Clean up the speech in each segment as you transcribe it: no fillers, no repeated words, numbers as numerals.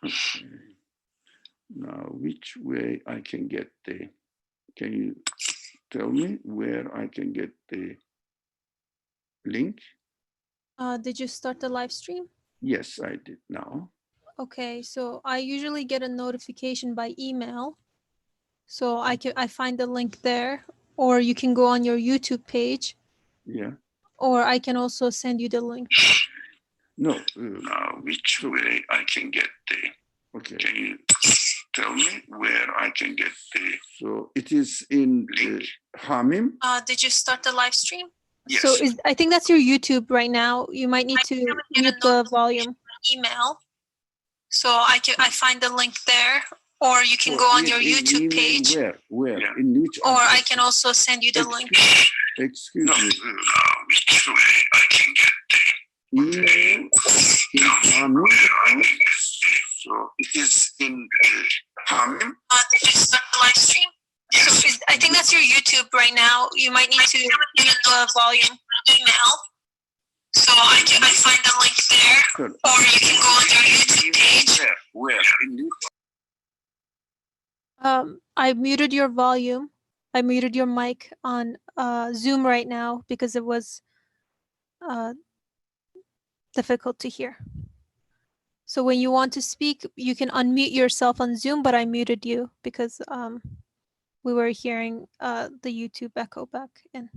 Okay. Now, which way I can get can you tell me where I can get the link? Did you start the live stream? Yes, I did now. Okay, so I usually get a notification by email. So I find the link there, or you can go on your YouTube page. Yeah. Or I can also send you the link. No. Which way I can get okay. Can you tell me where I can get so it is in Hamim? Did you start the live stream? Yes. So I think that's your YouTube right now. You might need to mute the volume. Email. So I find the link there, or you can go on your YouTube page. Where? Yeah. In which? Or I can also send you the link. Excuse me. Which way I can get email? So it is in Hamim. Did you start the live stream? So I think that's your YouTube right now. You might need to mute the volume. Email. So I find the link there, or you can go on your YouTube page. Where? I muted your volume. I muted your mic on Zoom right now because it was difficult to hear. So when you want to speak, you can unmute yourself on Zoom, but I muted you because we were hearing the YouTube echo back in.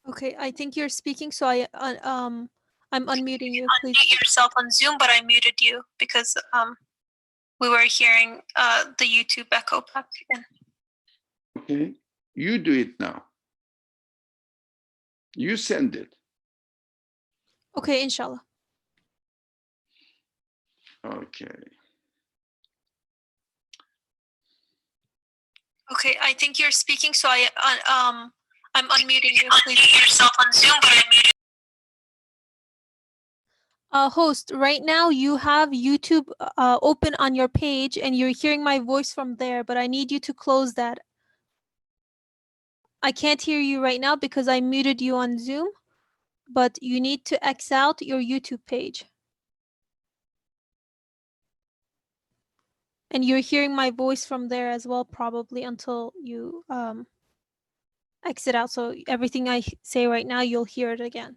Okay, I think you're speaking, so I'm unmuting you. Please unmute yourself on Zoom, but I muted you because we were hearing the YouTube echo back in. Okay, you do it now. You send it. Okay, inshallah. Okay. Okay, I think you're speaking, so I'm unmuting you. Please unmute yourself on Zoom, but I'm muted. Host, right now you have YouTube open on your page and you're hearing my voice from there, but I need you to close that. I can't hear you right now because I muted you on Zoom, but you need to X out your YouTube page. And you're hearing my voice from there as well, probably until you exit out. So everything I say right now, you'll hear it again.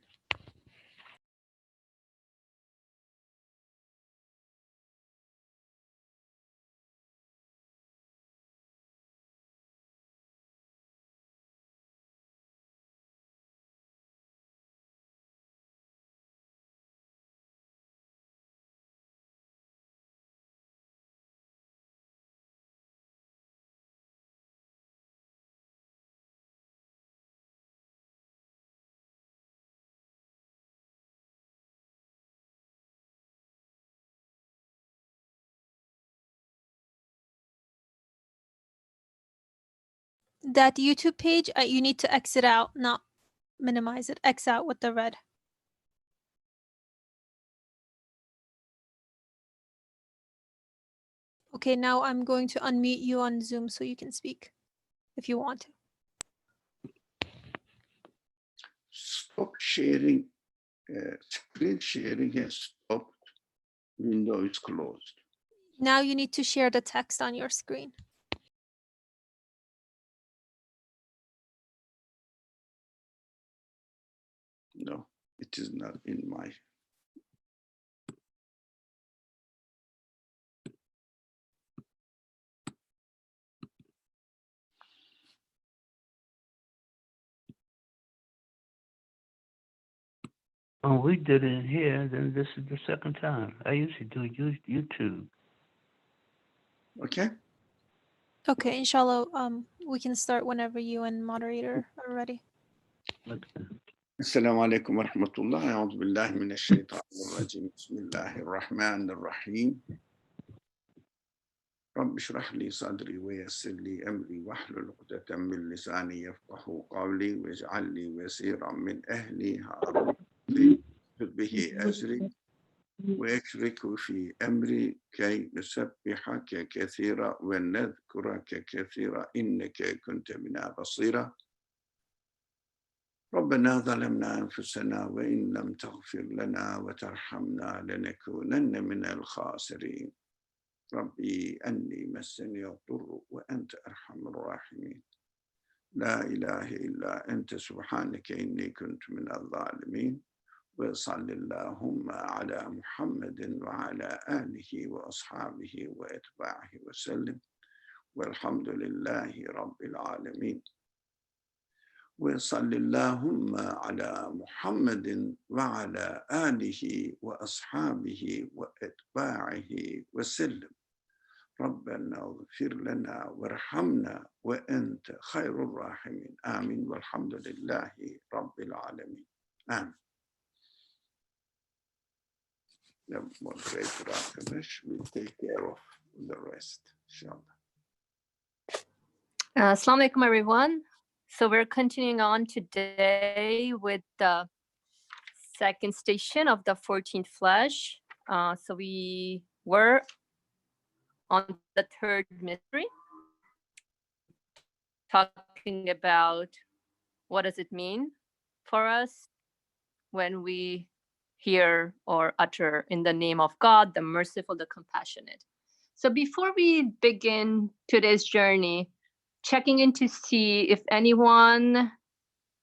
That YouTube page, you need to exit out, not minimize it. X out with the red. Okay, now I'm going to unmute you on Zoom so you can speak if you want to. Stop sharing. Screen sharing has stopped. Window is closed. Now you need to share the text on your screen. No, it is not in my. Oh, we did it here, then this is the second time. I usually do YouTube. Okay. Okay, inshallah, we can start whenever you and moderator are ready. السلام عليكم ورحمة الله. أعوذ بالله من الشيطان الرجيم. بسم الله الرحمن الرحيم. رب اشرح لي صدري ويسر لي أمري واحلل عقدة من لساني يفقه قولي واجعل لي وزيرا من أهلي هارون به أجري ويشرك في أمري كي نسبحك كثيرا ونذكرك كثيرا إنك كنت بنا بصيرا ربنا ظلمنا أنفسنا وإن لم تغفر لنا وترحمنا لنكونن من الخاسرين ربي أني مسني الضر وأنت أرحم الراحمين لا إله إلا أنت سبحانك إني كنت من الظالمين وصل اللهم على محمد وعلى آله وأصحابه وأتباعه وسلم والحمد لله رب العالمين وصل اللهم على محمد وعلى آله وأصحابه وأتباعه وسلم ربنا اغفر لنا وارحمنا وأنت خير الراحمين آمين والحمد لله رب العالمين آمين. The moderator Akamesh will take care of the rest, inshallah. Assalamu alaikum, everyone. So we're continuing on today with the second station of the 14th flash. So we were on the third mystery, talking about what does it mean for us when we hear or utter in the name of God, the merciful, the compassionate. So before we begin today's journey, checking in to see if anyone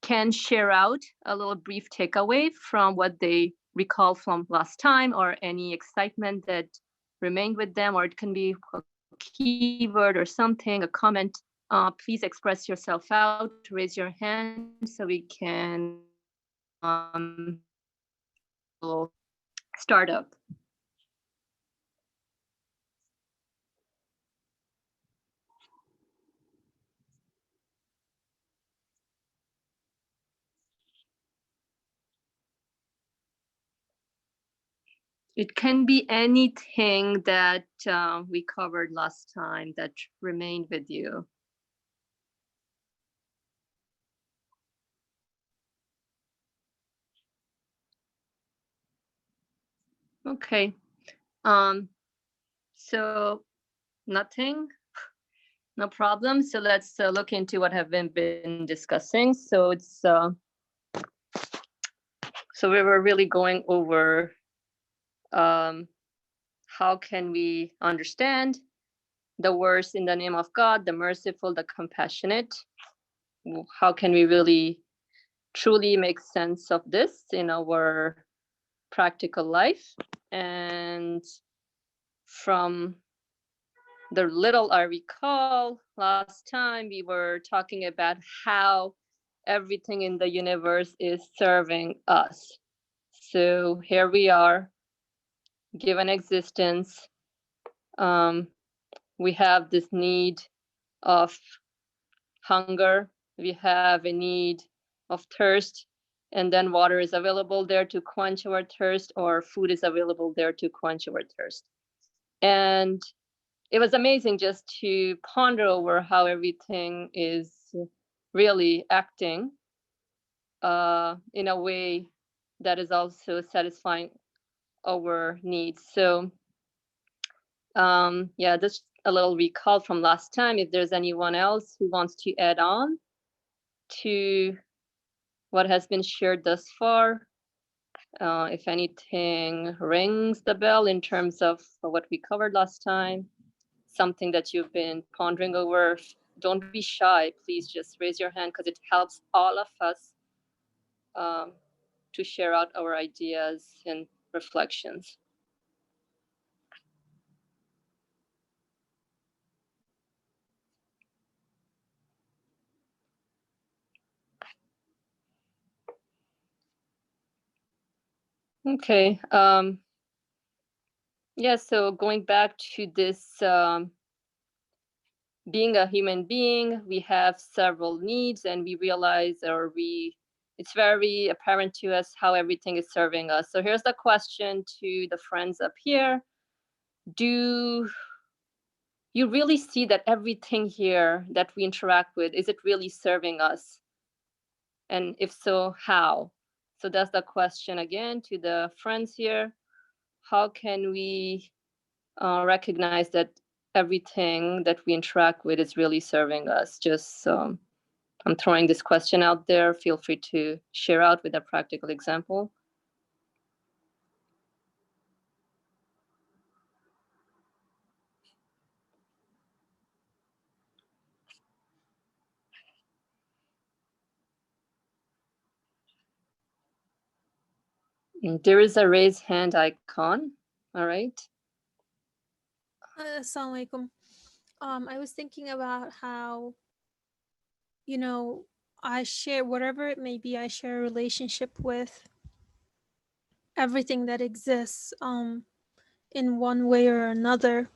can share out a little brief takeaway from what they recall from last time or any excitement that remained with them, or it can be a keyword or something, a comment. Please express yourself out, raise your hand so we can start up. It can be anything that we covered last time that remained with you. Okay. So nothing, no problem. So let's look into what have been discussing. So it's so we were really going over how can we understand the words in the name of God, the merciful, the compassionate. How can we really truly make sense of this in our practical life? And from the little I recall last time, we were talking about how everything in the universe is serving us. So here we are, given existence. We have this need of hunger. We have a need of thirst, and then water is available there to quench our thirst, or food is available there to quench our thirst. And it was amazing just to ponder over how everything is really acting in a way that is also satisfying our needs. So yeah, just a little recall from last time. If there's anyone else who wants to add on to what has been shared thus far, if anything rings the bell in terms of what we covered last time, something that you've been pondering over, don't be shy. Please just raise your hand, because it helps all of us to share out our ideas and reflections. Okay. Yeah, so going back to this being a human being, we have several needs, and we realize, or it's very apparent to us how everything is serving us. So here's the question to the friends up here. Do you really see that everything here that we interact with, is it really serving us? And if so, how? So that's the question again to the friends here. How can we recognize that everything that we interact with is really serving us? Just I'm throwing this question out there. Feel free to share out with a practical example. There is a raise hand icon. All right. Assalamu alaikum. I was thinking about how, I share, whatever it may be, I share a relationship with everything that exists in one way or another.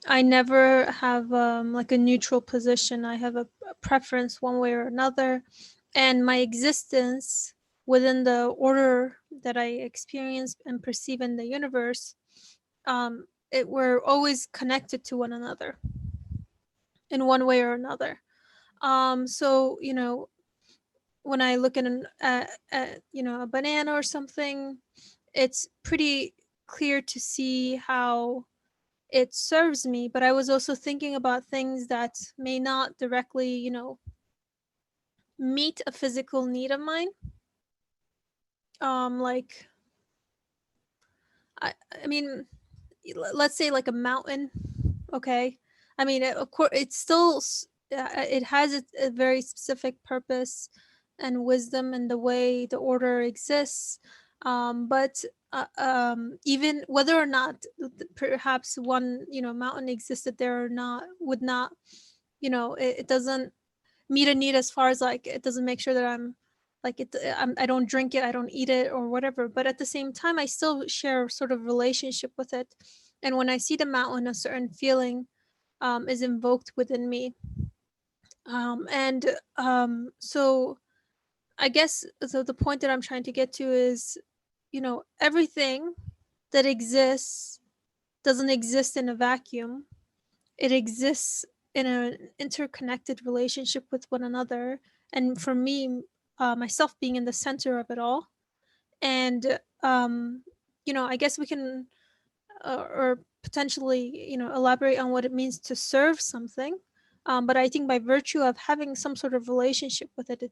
I never have like a neutral position. I have a preference one way or another. And my existence within the order that I experience and perceive in the universe, we're always connected to one another in one way or another. So, when I look at a banana or something, it's pretty clear to see how it serves me. But I was also thinking about things that may not directly, meet a physical need of mine. Like, I mean, let's say like a mountain. Okay. I mean, of course, it's still, it has a very specific purpose and wisdom in the way the order exists. But even whether or not perhaps one, mountain existed there or not, would not, it doesn't meet a need as far as like, it doesn't make sure that I'm like I don't drink it, I don't eat it or whatever. But at the same time, I still share sort of relationship with it. And when I see the mountain, a certain feeling is invoked within me. So I guess so the point that I'm trying to get to is, everything that exists doesn't exist in a vacuum. It exists in an interconnected relationship with one another. And for me, myself being in the center of it all. And, I guess we can, or potentially, elaborate on what it means to serve something. But I think by virtue of having some sort of relationship with it,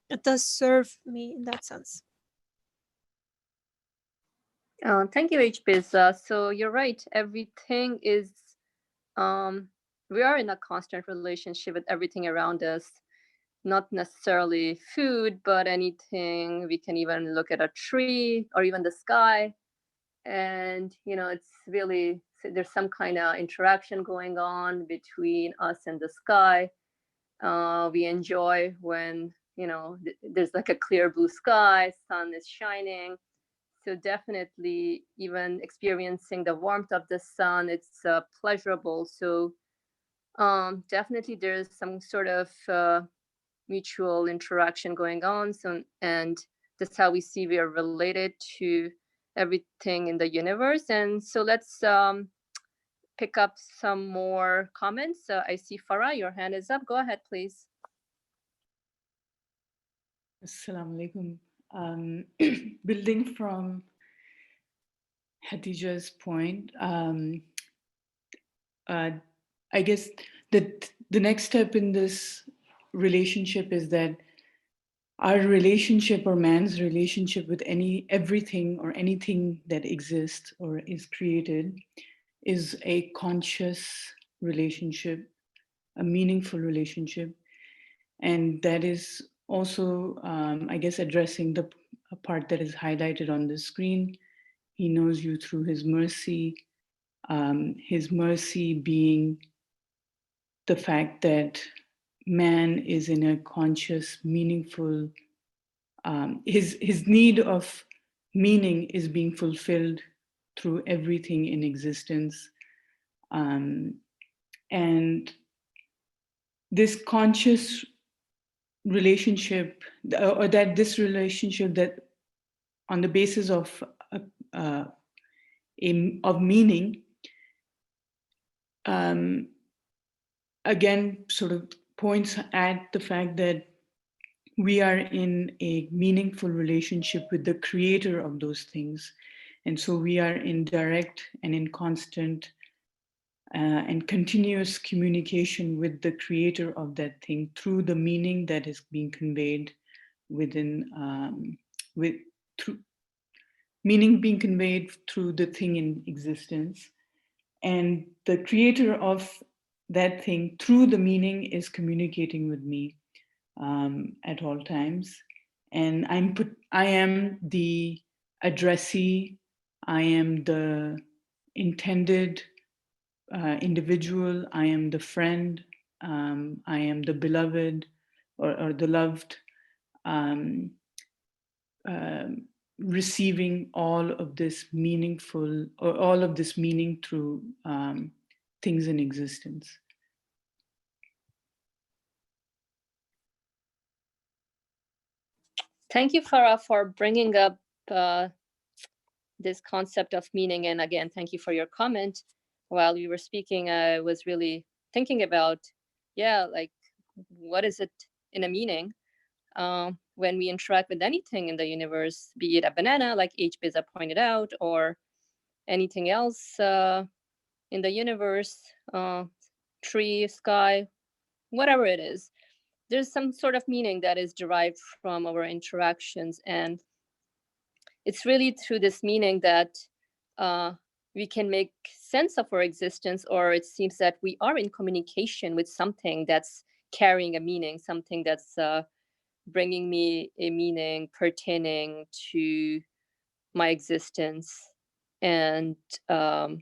it does serve me in that sense. Thank you, HBiz. So you're right. Everything is, we are in a constant relationship with everything around us. Not necessarily food, but anything. We can even look at a tree or even the sky. And, it's really, there's some kind of interaction going on between us and the sky. We enjoy when, there's like a clear blue sky, sun is shining. So definitely even experiencing the warmth of the sun, it's pleasurable. So definitely there's some sort of mutual interaction going on. So, and that's how we see we are related to everything in the universe. And so let's pick up some more comments. I see Farah, your hand is up. Go ahead, please. Assalamu alaikum. Building from Hatija's point, I guess that the next step in this relationship is that our relationship or man's relationship with everything or anything that exists or is created is a conscious relationship, a meaningful relationship. And that is also, I guess, addressing the part that is highlighted on the screen. He knows you through his mercy being the fact that man is in a conscious, meaningful, his need of meaning is being fulfilled through everything in existence. And this conscious relationship, or that this relationship that on the basis of meaning, again sort of points at the fact that we are in a meaningful relationship with the creator of those things. And so we are in direct and in constant and continuous communication with the creator of that thing through the meaning that is being conveyed within, through meaning being conveyed through the thing in existence. And the creator of that thing through the meaning is communicating with me at all times. And I am the addressee, I am the intended individual, I am the friend, I am the beloved or the loved, receiving all of this meaningful or all of this meaning through things in existence. Thank you, Farah, for bringing up this concept of meaning. And again, thank you for your comment. While you were speaking, I was really thinking about, like, what is it in a meaning? When we interact with anything in the universe, be it a banana, like H. Beza pointed out, or anything else in the universe, tree, sky, whatever it is, there's some sort of meaning that is derived from our interactions. And it's really through this meaning that we can make sense of our existence, or it seems that we are in communication with something that's carrying a meaning, something that's bringing me a meaning pertaining to my existence. And so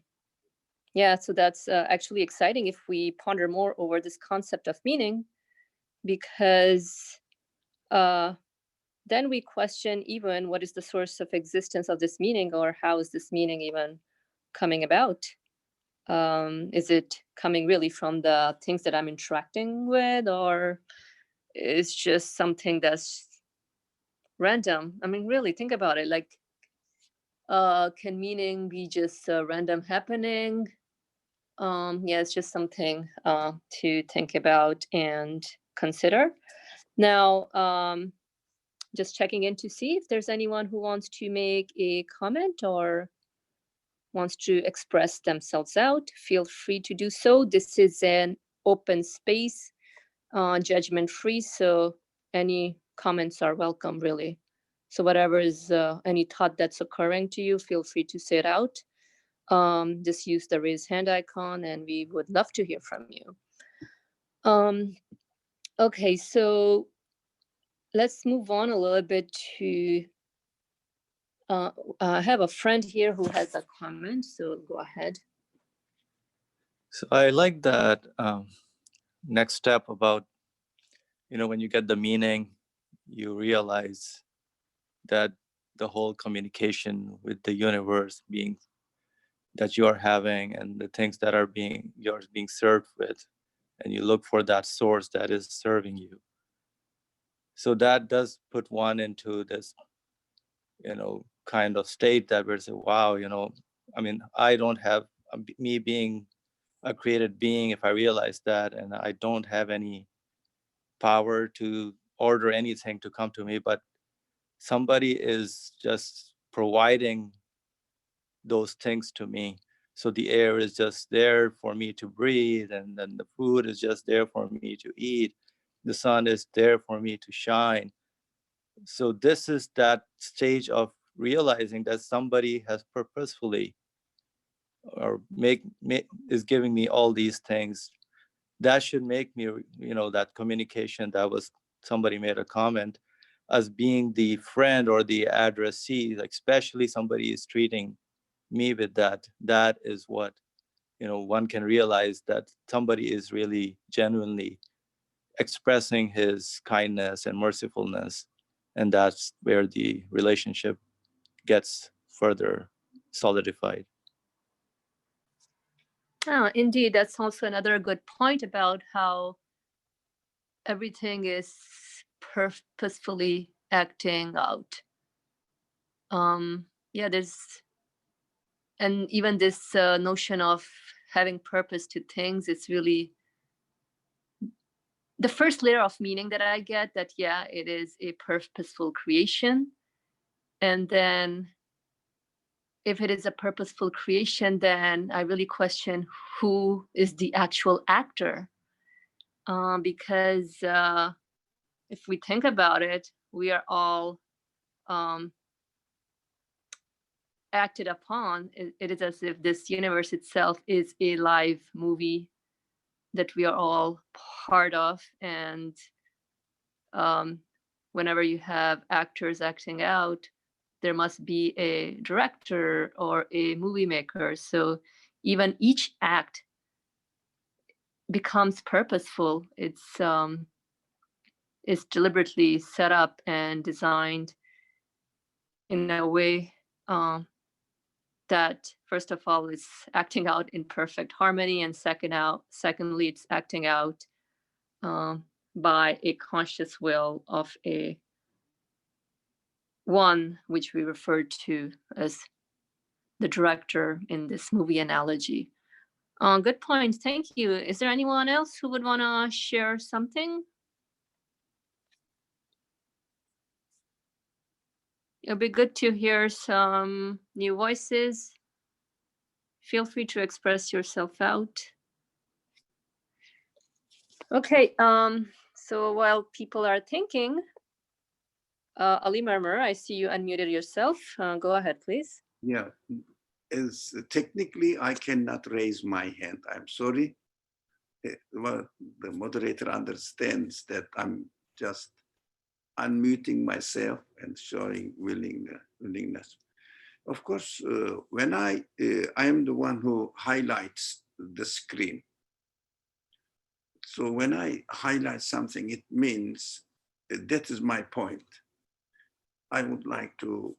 that's actually exciting if we ponder more over this concept of meaning, because then we question even what is the source of existence of this meaning, or how is this meaning even coming about? Is it coming really from the things that I'm interacting with, or is just something that's random? I mean, really think about it. Like, can meaning be just a random happening? It's just something to think about and consider. Now, just checking in to see if there's anyone who wants to make a comment or wants to express themselves out. Feel free to do so. This is an open space, judgment-free, so any comments are welcome, really. So whatever is any thought that's occurring to you, feel free to say it out. Just use the raise hand icon and we would love to hear from you. Okay, so let's move on a little bit to, I have a friend here who has a comment, so go ahead. So I like that next step about, when you get the meaning, you realize that the whole communication with the universe being that you are having and the things that are yours being served with, and you look for that source that is serving you. So that does put one into this, kind of state that we're saying, wow, I mean, I don't have me being a created being, if I realize that, and I don't have any power to order anything to come to me, but somebody is just providing those things to me. So the air is just there for me to breathe, and then the food is just there for me to eat. The sun is there for me to shine. So this is that stage of realizing that somebody has purposefully or is giving me all these things. That should make me, that communication that was, somebody made a comment, as being the friend or the addressee, like especially somebody is treating me with that is what, one can realize that somebody is really genuinely expressing his kindness and mercifulness. And that's where the relationship gets further solidified. Oh, indeed, that's also another good point about how everything is purposefully acting out. There's, and even this notion of having purpose to things, it's really the first layer of meaning that I get, that yeah, it is a purposeful creation. And then if it is a purposeful creation, then I really question who is the actual actor. Because if we think about it, we are all acted upon. It is as if this universe itself is a live movie that we are all part of. And whenever you have actors acting out, there must be a director or a movie maker. So even each act becomes purposeful. It's deliberately set up and designed in a way that, first of all, is acting out in perfect harmony, and secondly, it's acting out by a conscious will of a one, which we refer to as the director in this movie analogy. Good point. Thank you. Is there anyone else who would want to share something? It'll be good to hear some new voices. Feel free to express yourself out. Okay, so while people are thinking, Ali Murmur, I see you unmuted yourself. Go ahead, please. Yeah, as technically I cannot raise my hand. I'm sorry. Well, the moderator understands that I'm just unmuting myself and showing willingness. Of course, when I am the one who highlights the screen. So when I highlight something, it means that is my point. I would like to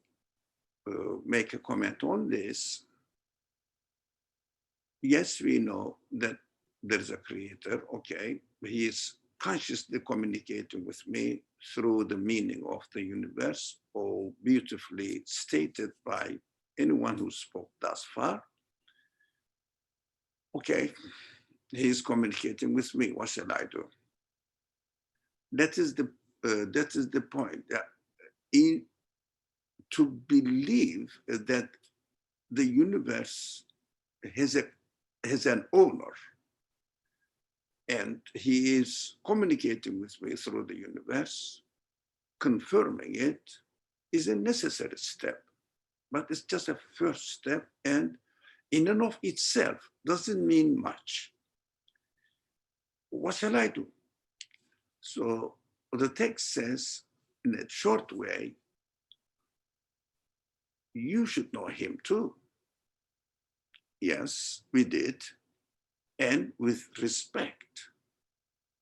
make a comment on this. Yes, we know that there is a creator, okay. He is consciously communicating with me through the meaning of the universe, all beautifully stated by anyone who spoke thus far. Okay, he is communicating with me. What shall I do? That is the point. To believe that the universe has an owner, and he is communicating with me through the universe, confirming it, is a necessary step. But it's just a first step, and in and of itself doesn't mean much. What shall I do? So the text says, in a short way, you should know him too. Yes, we did. And with respect,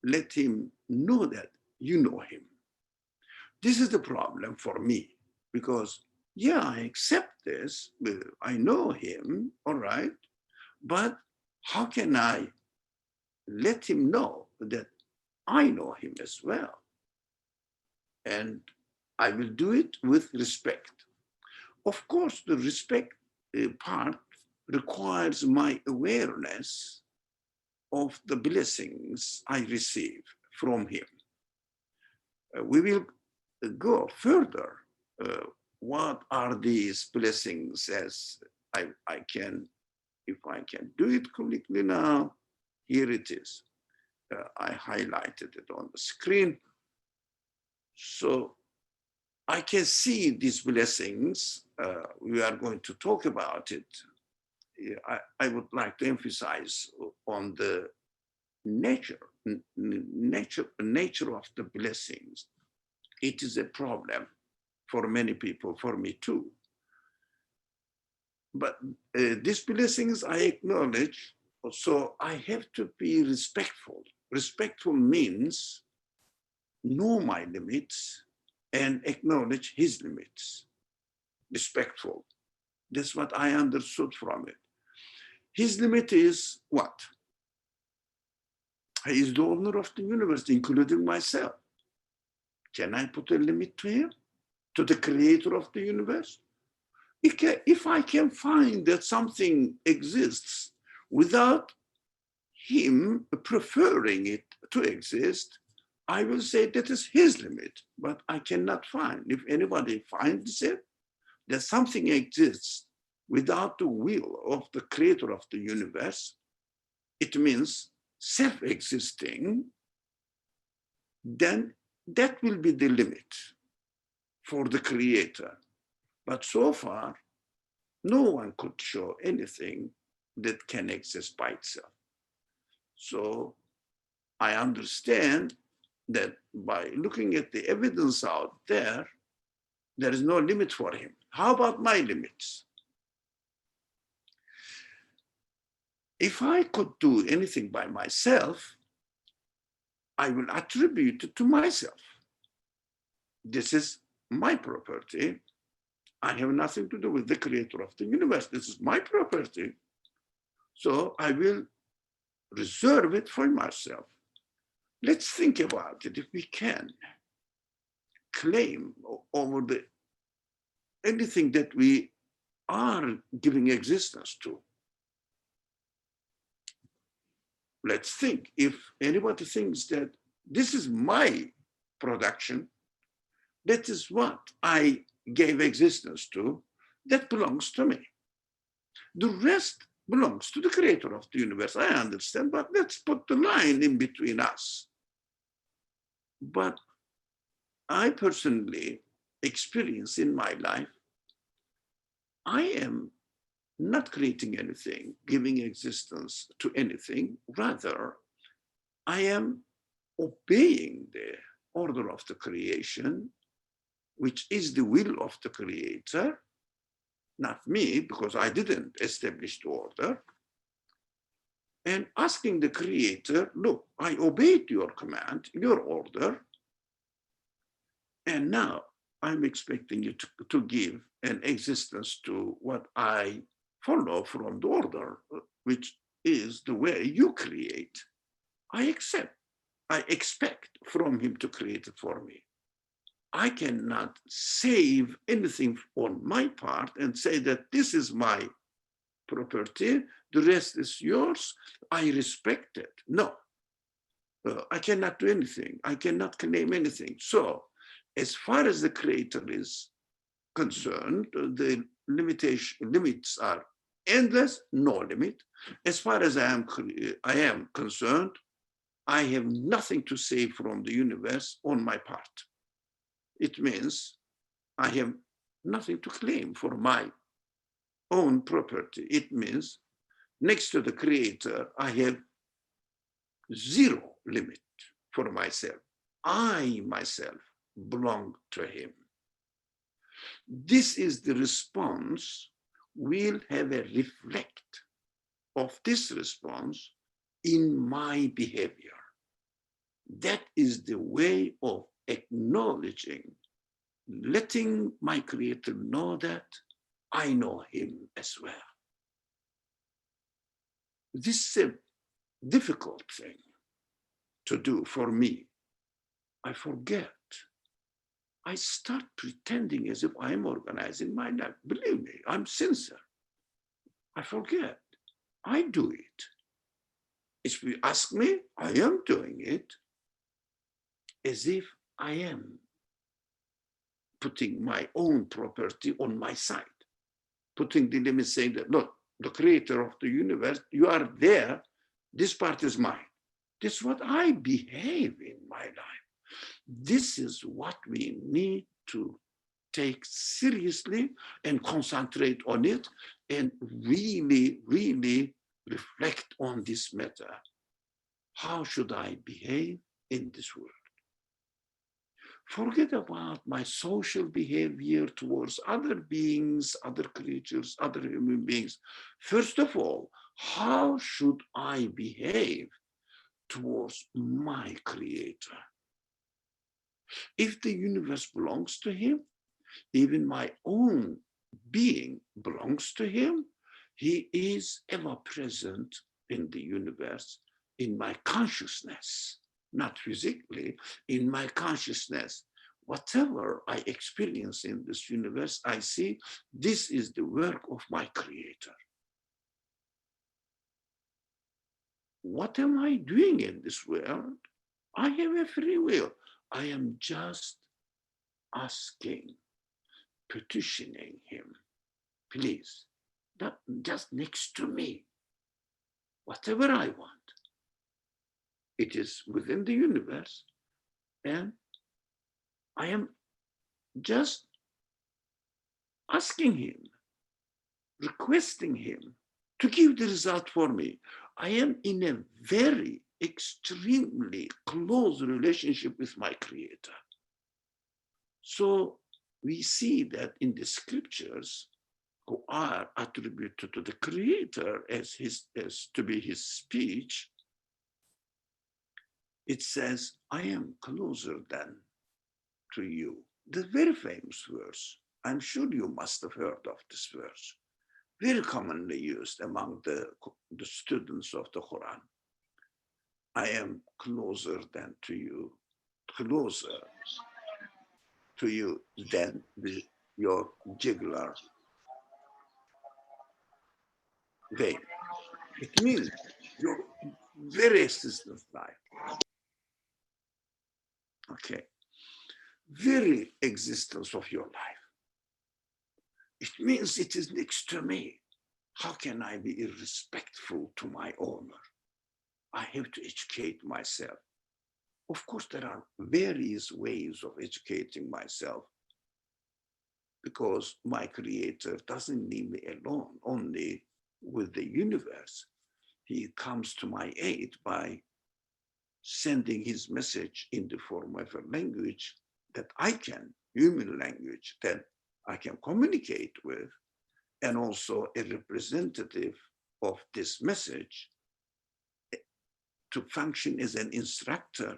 let him know that you know him. This is the problem for me, because yeah, I accept this, I know him, all right, but how can I let him know that I know him as well? And I will do it with respect. Of course, the respect part requires my awareness of the blessings I receive from him. We will go further. What are these blessings, as I can, if I can do it quickly now, here it is. I highlighted it on the screen. So I can see these blessings. We are going to talk about it. I would like to emphasize on the nature of the blessings. It is a problem for many people, for me too. But these blessings I acknowledge, so I have to be respectful. Respectful means know my limits and acknowledge his limits. Respectful. That's what I understood from it. His limit is what? He is the owner of the universe, including myself. Can I put a limit to him? To the creator of the universe? If I can find that something exists without him preferring it to exist, I will say that is his limit, but I cannot find. If anybody finds it, that something exists without the will of the creator of the universe, it means self-existing, then that will be the limit for the creator. But so far, no one could show anything that can exist by itself. So I understand that by looking at the evidence out there, there is no limit for him. How about my limits? If I could do anything by myself, I will attribute it to myself. This is my property. I have nothing to do with the creator of the universe. This is my property. So I will reserve it for myself. Let's think about it. If we can claim over anything that we are giving existence to. Let's think, if anybody thinks that this is my production, that is what I gave existence to, that belongs to me. The rest belongs to the creator of the universe. I understand, but let's put the line in between us. But I personally experience in my life, I am not creating anything, giving existence to anything. Rather, I am obeying the order of the creation, which is the will of the creator, not me, because I didn't establish the order, and asking the creator, look, I obeyed your command, your order, and now I'm expecting you to give an existence to what I follow from the order, which is the way you create. I expect from him to create it for me. I cannot save anything on my part and say that this is my property, the rest is yours, I respect it. No, I cannot do anything. I cannot claim anything. So as far as the creator is concerned, the limits are endless, no limit. As far as I am concerned, I have nothing to save from the universe on my part. It means I have nothing to claim for my own property. It means next to the creator, I have zero limit for myself. I myself belong to him. This is the response. We'll have a reflect of this response in my behavior. That is the way of acknowledging, letting my creator know that I know him as well. This is a difficult thing to do for me. I forget. I start pretending as if I'm organizing my life. Believe me, I'm sincere. I forget. I do it. If you ask me, I am doing it as if I am putting my own property on my side, putting the limit, saying that, look, the creator of the universe, you are there, this part is mine. This is what I behave in my life. This is what we need to take seriously and concentrate on it and really, really reflect on this matter. How should I behave in this world? Forget about my social behavior towards other beings, other creatures, other human beings. First of all, how should I behave towards my creator? If the universe belongs to him, even my own being belongs to him, he is ever present in the universe, in my consciousness, not physically, in my consciousness. Whatever I experience in this universe, I see this is the work of my creator. What am I doing in this world? I have a free will. I am just asking, petitioning him, please, just next to me, whatever I want. It is within the universe, and I am just asking him, requesting him to give the result for me. I am in a very extremely close relationship with my Creator. So we see that in the scriptures, who are attributed to the Creator as to be his speech, it says, I am closer than to you. The very famous verse. I'm sure you must have heard of this verse. Very commonly used among the students of the Quran. I am closer than to you, closer to you than your jugular vein. It means your very existence life. Okay. Very existence of your life. It means it is next to me. How can I be irrespectful to my owner? I have to educate myself. Of course, there are various ways of educating myself because my Creator doesn't leave me alone, only with the universe. He comes to my aid by sending his message in the form of a language that I can, human language, that I can communicate with, and also a representative of this message to function as an instructor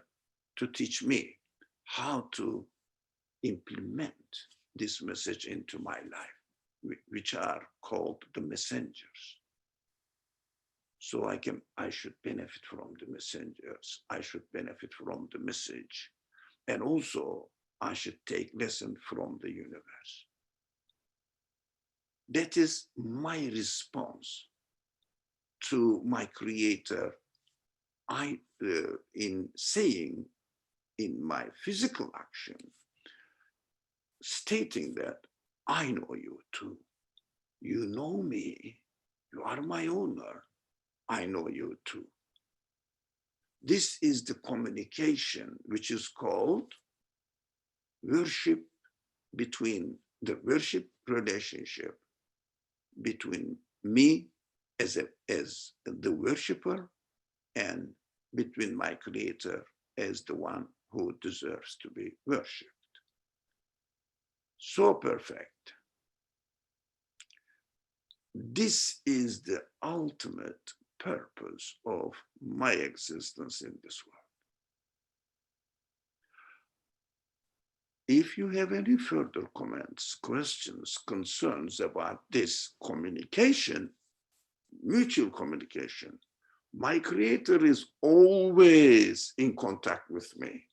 to teach me how to implement this message into my life, which are called the messengers. So I should benefit from the messengers. I should benefit from the message. And also I should take lesson from the universe. That is my response to my Creator. In saying in my physical action, stating that I know you too. You know me. You are my owner. I know you too. This is the communication which is called worship between the worship relationship between me as the worshiper and between my Creator as the one who deserves to be worshipped. So perfect. This is the ultimate purpose of my existence in this world. If you have any further comments, questions, concerns about this communication, mutual communication, my Creator is always in contact with me.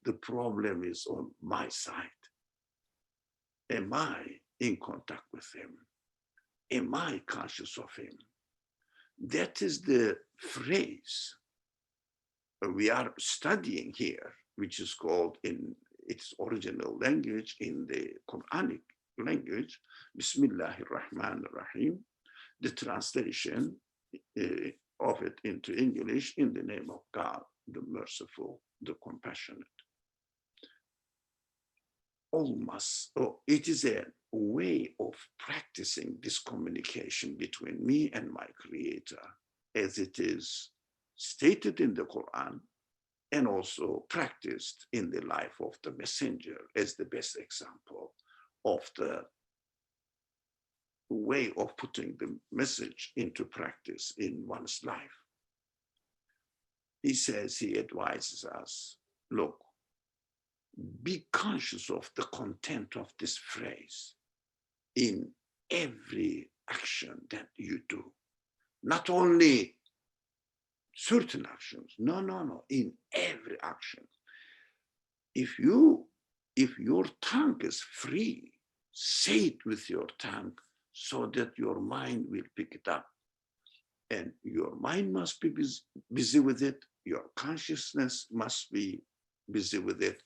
The problem is on my side. Am I in contact with him? Am I conscious of him? That is the phrase we are studying here, which is called in its original language, in the Quranic language, Bismillah ar-Rahman ar-Rahim, the translation of it into English, in the name of God, the merciful, the compassionate. It is a way of practicing this communication between me and my Creator, as it is stated in the Quran and also practiced in the life of the messenger as the best example of the way of putting the message into practice in one's life. He says, he advises us, look, be conscious of the content of this phrase in every action that you do. Not only certain actions, no, in every action. If your tongue is free, say it with your tongue so that your mind will pick it up. And your mind must be busy with it, Your consciousness must be busy with it.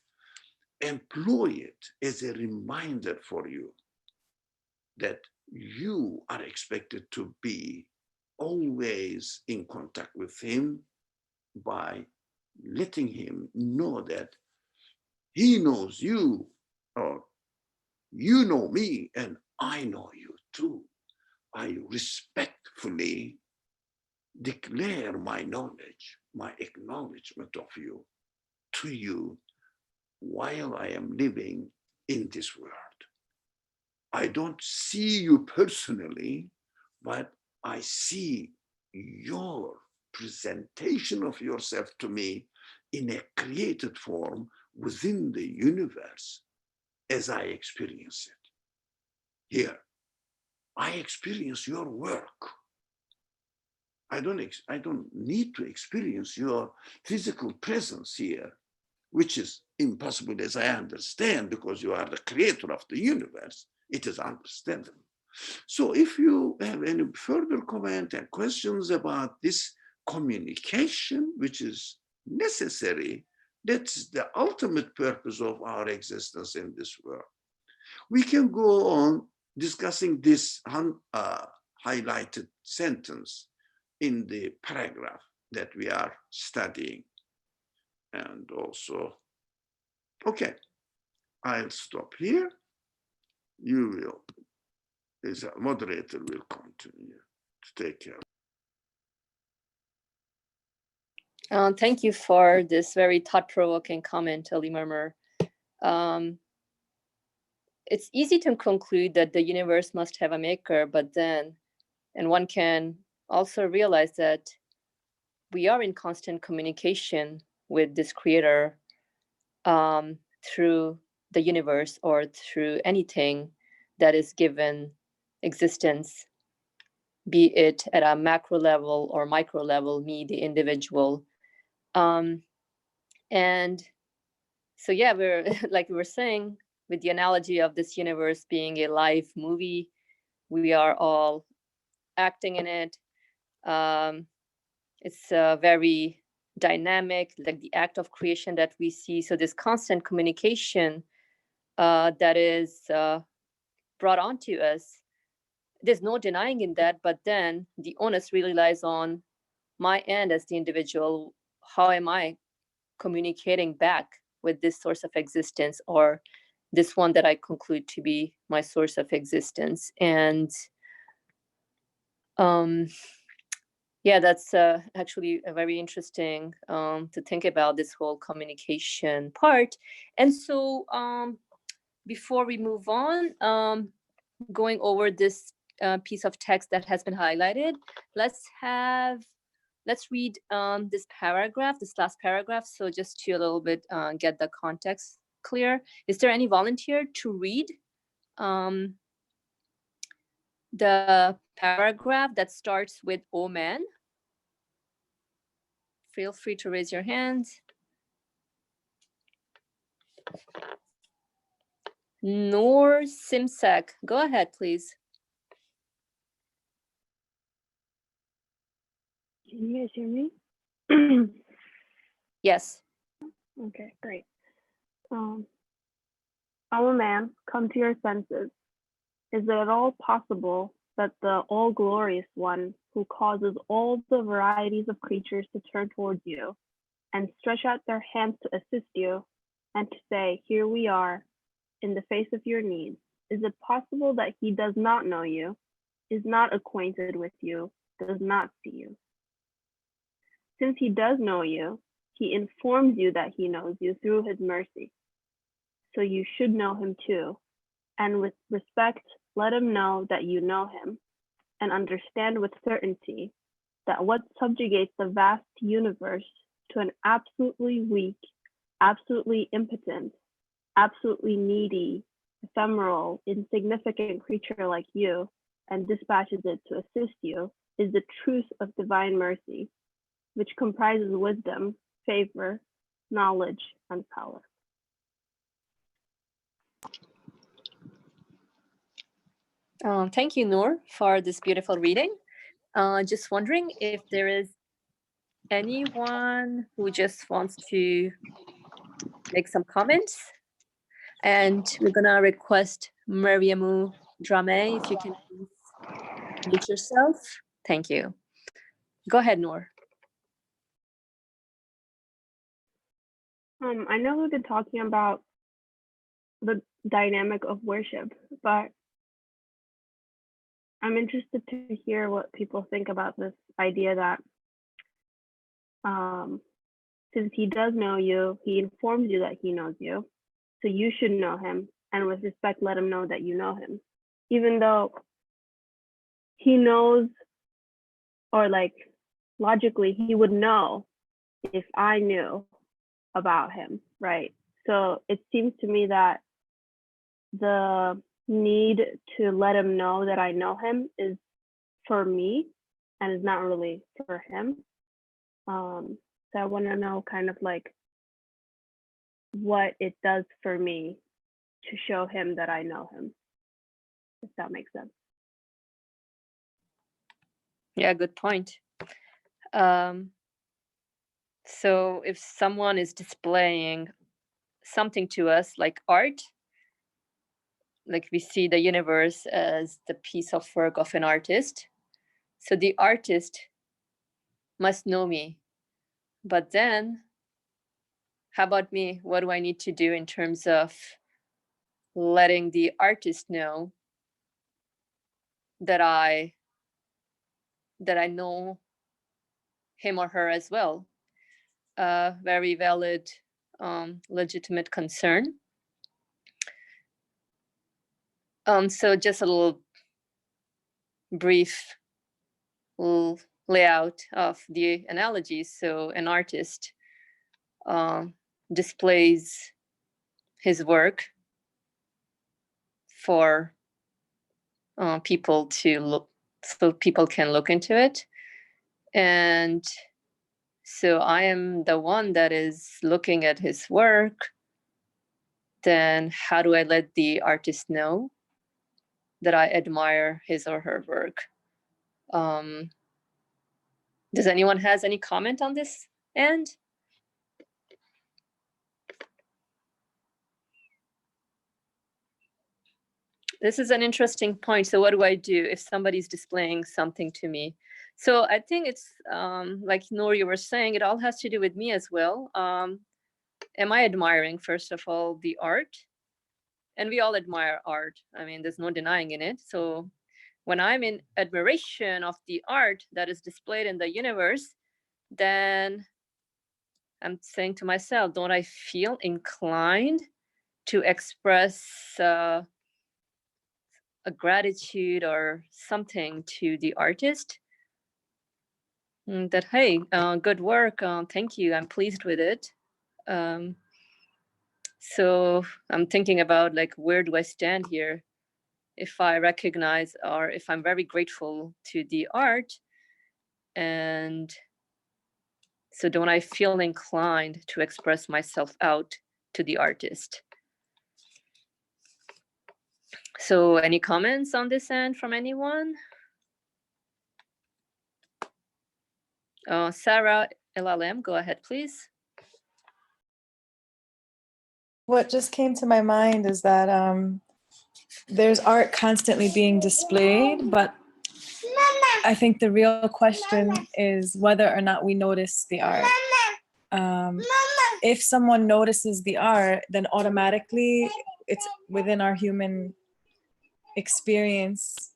Employ it as a reminder for you that you are expected to be always in contact with him by letting him know that he knows you, or you know me, and I know you too. I respectfully declare my knowledge, my acknowledgement of you to you while I am living in this world. I don't see you personally, but I see your presentation of yourself to me in a created form within the universe as I experience it. Here, I experience your work. I don't need to experience your physical presence here, which is impossible as I understand, because you are the creator of the universe. It is understandable. So if you have any further comment and questions about this communication, which is necessary, that's the ultimate purpose of our existence in this world. We can go on discussing this highlighted sentence in the paragraph that we are studying. And also, okay, I'll stop here. You will, as a moderator, will continue to take care. Thank you for this very thought-provoking comment, Ali Murmur. It's easy to conclude that the universe must have a maker, but then, and one can also realize that we are in constant communication with this creator through the universe or through anything that is given existence, be it at a macro level or micro level, me, the individual. And so, yeah, we're like we were saying, with the analogy of this universe being a live movie, we are all acting in it. It's very dynamic, like the act of creation that we see. So this constant communication that is brought onto us, there's no denying in that, but then the onus really lies on my end as the individual. How am I communicating back with this source of existence, or this one that I conclude to be my source of existence? And yeah, that's actually a very interesting to think about, this whole communication part. And so before we move on, going over this piece of text that has been highlighted, let's read this paragraph, this last paragraph. So just to a little bit get the context clear. Is there any volunteer to read the paragraph that starts with "O man"? Feel free to raise your hand. Noor Simsak, go ahead, please. Can you guys hear me? Yes. Okay, great. Our man, come to your senses. Is it at all possible that the all-glorious one, who causes all the varieties of creatures to turn towards you and stretch out their hands to assist you and to say, here we are, in the face of your needs, is it possible that he does not know you, is not acquainted with you, does not see you? Since he does know you, he informs you that he knows you through his mercy. So you should know him too, and with respect, let him know that you know him, and understand with certainty that what subjugates the vast universe to an absolutely weak, absolutely impotent, absolutely needy, ephemeral, insignificant creature like you, and dispatches it to assist you, is the truth of divine mercy, which comprises wisdom, favor, knowledge, and power. Thank you, Noor, for this beautiful reading. Just wondering if there is anyone who just wants to make some comments? And we're gonna request Mariamu Drame, if you can please mute yourself. Thank you. Go ahead, Noor. I know we've been talking about the dynamic of worship, but I'm interested to hear what people think about this idea that since he does know you, he informs you that he knows you, so you should know him, and with respect, let him know that you know him, even though he knows, or like logically, he would know if I knew about him, right? So it seems to me that the need to let him know that I know him is for me and is not really for him. So I want to know kind of like what it does for me to show him that I know him, if that makes sense. Yeah, good point. So if someone is displaying something to us like art, like we see the universe as the piece of work of an artist, so the artist must know me. But then, how about me? What do I need to do in terms of letting the artist know that I know him or her as well? Very valid, legitimate concern. So just a little brief layout of the analogies. So an artist displays his work for people to look, so people can look into it. And so I am the one that is looking at his work. Then how do I let the artist know that I admire his or her work? Does anyone has any comment on this end? This is an interesting point. So what do I do if somebody's displaying something to me? So I think it's like Noor, you were saying, it all has to do with me as well. Am I admiring, first of all, the art? And we all admire art. I mean, there's no denying in it. So when I'm in admiration of the art that is displayed in the universe, then I'm saying to myself, don't I feel inclined to express a gratitude or something to the artist? That, hey, good work, thank you, I'm pleased with it. So I'm thinking about like, where do I stand here? If I recognize, or if I'm very grateful to the art, and so don't I feel inclined to express myself out to the artist? So any comments on this end from anyone? Sarah LLM, go ahead, please. What just came to my mind is that there's art constantly being displayed, but I think the real question is whether or not we notice the art. If someone notices the art, then automatically it's within our human experience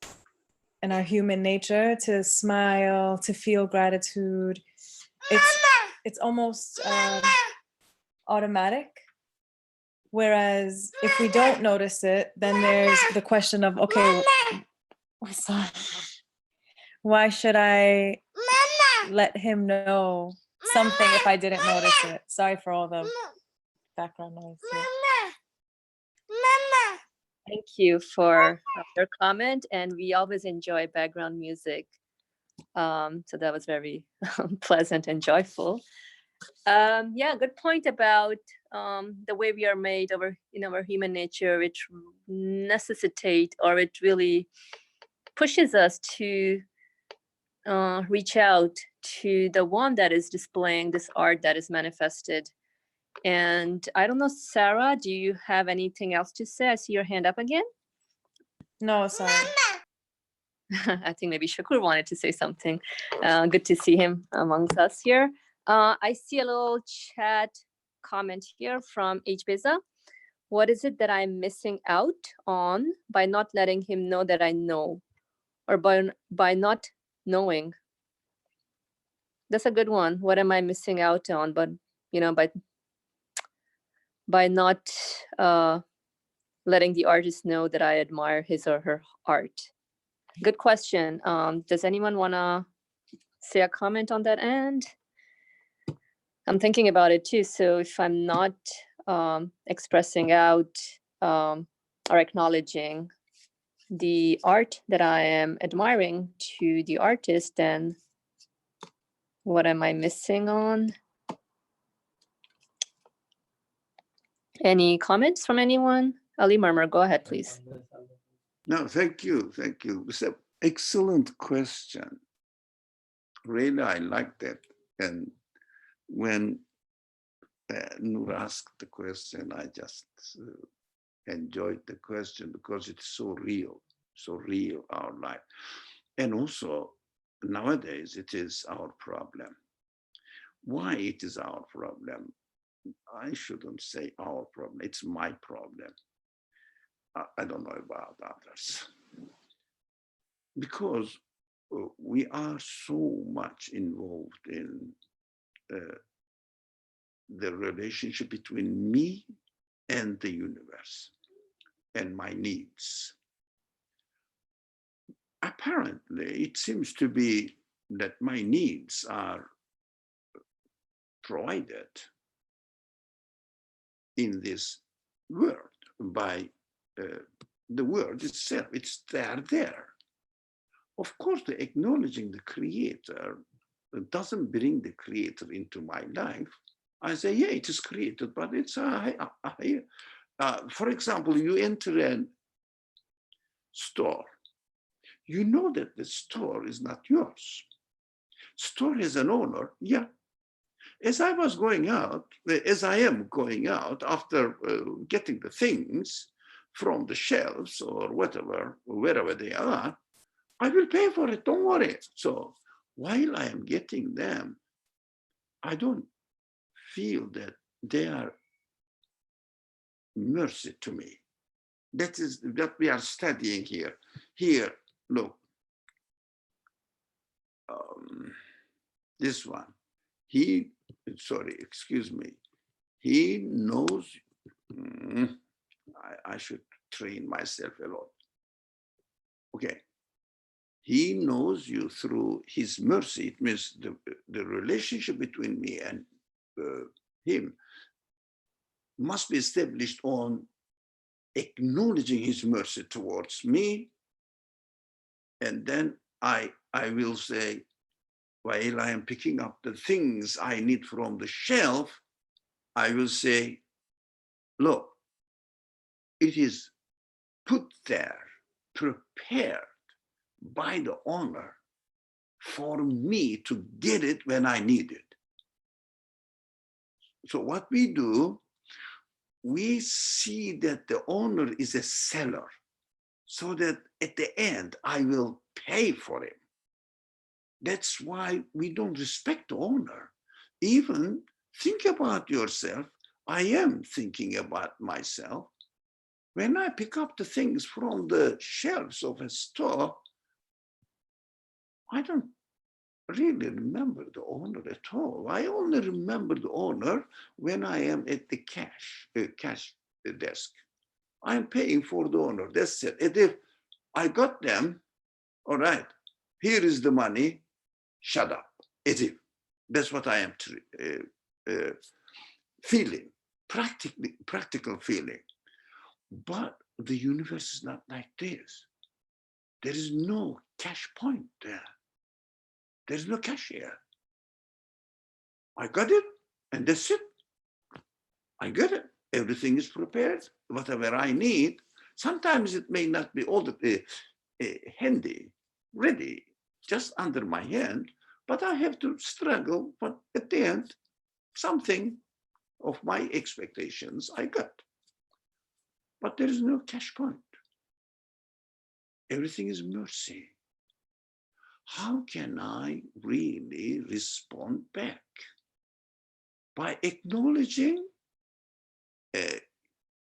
and our human nature to smile, to feel gratitude. It's almost automatic. Whereas if we don't notice it, then there's the question of, okay, why should I let him know something if I didn't notice it? Sorry for all the background noise here. Thank you for your comment, and we always enjoy background music. So that was very pleasant and joyful. Yeah, good point about the way we are made in our human nature. It necessitates, or it really pushes us to reach out to the one that is displaying this art that is manifested. And I don't know, Sarah, do you have anything else to say? I see your hand up again. No, sorry. I think maybe Shakur wanted to say something. Good to see him amongst us here. I see a little chat comment here from H. Beza. What is it that I'm missing out on by not letting him know that I know, or by not knowing? That's a good one. What am I missing out on? But by not letting the artist know that I admire his or her art. Good question. Does anyone want to say a comment on that end? I'm thinking about it too. So if I'm not expressing out or acknowledging the art that I am admiring to the artist, then what am I missing on? Any comments from anyone? Ali Murmur, go ahead, please. No, thank you. Thank you. It's an excellent question. Really, I like that. And when Noor asked the question, I just enjoyed the question because it's so real, our life. And also, nowadays, it is our problem. Why it is our problem? I shouldn't say our problem, it's my problem. I don't know about others. Because we are so much involved in the relationship between me and the universe and my needs. Apparently, it seems to be that my needs are provided in this world by the world itself. It's there. Of course, the acknowledging the creator doesn't bring the creator into my life. I say, yeah, it is created, but it's for example, you enter a store. You know that the store is not yours. Store has an owner, yeah. As I was going out, as I am going out after getting the things from the shelves or whatever, wherever they are, I will pay for it, don't worry. So while I am getting them, I don't feel that they are mercy to me. That is what we are studying here. Here, look, this one, sorry, excuse me. He knows, I should train myself a lot. Okay. He knows you through his mercy. It means the relationship between me and him must be established on acknowledging his mercy towards me. And then I will say, while I am picking up the things I need from the shelf, I will say, look, it is put there, prepared by the owner for me to get it when I need it. So what we do, we see that the owner is a seller, so that at the end, I will pay for him. That's why we don't respect the owner. Even think about yourself. I am thinking about myself. When I pick up the things from the shelves of a store, I don't really remember the owner at all. I only remember the owner when I am at the cash desk. I'm paying for the owner, that's it. And if I got them, all right, here is the money, shut up. As if that's what I am feeling, practical feeling. But the universe is not like this. There is no cash point there. There's no cash here. I got it, and that's it. I got it. Everything is prepared. Whatever I need. Sometimes it may not be all the handy, ready just under my hand, but I have to struggle, but at the end, something of my expectations I got. But there is no cash point. Everything is mercy. How can I really respond back? By acknowledging,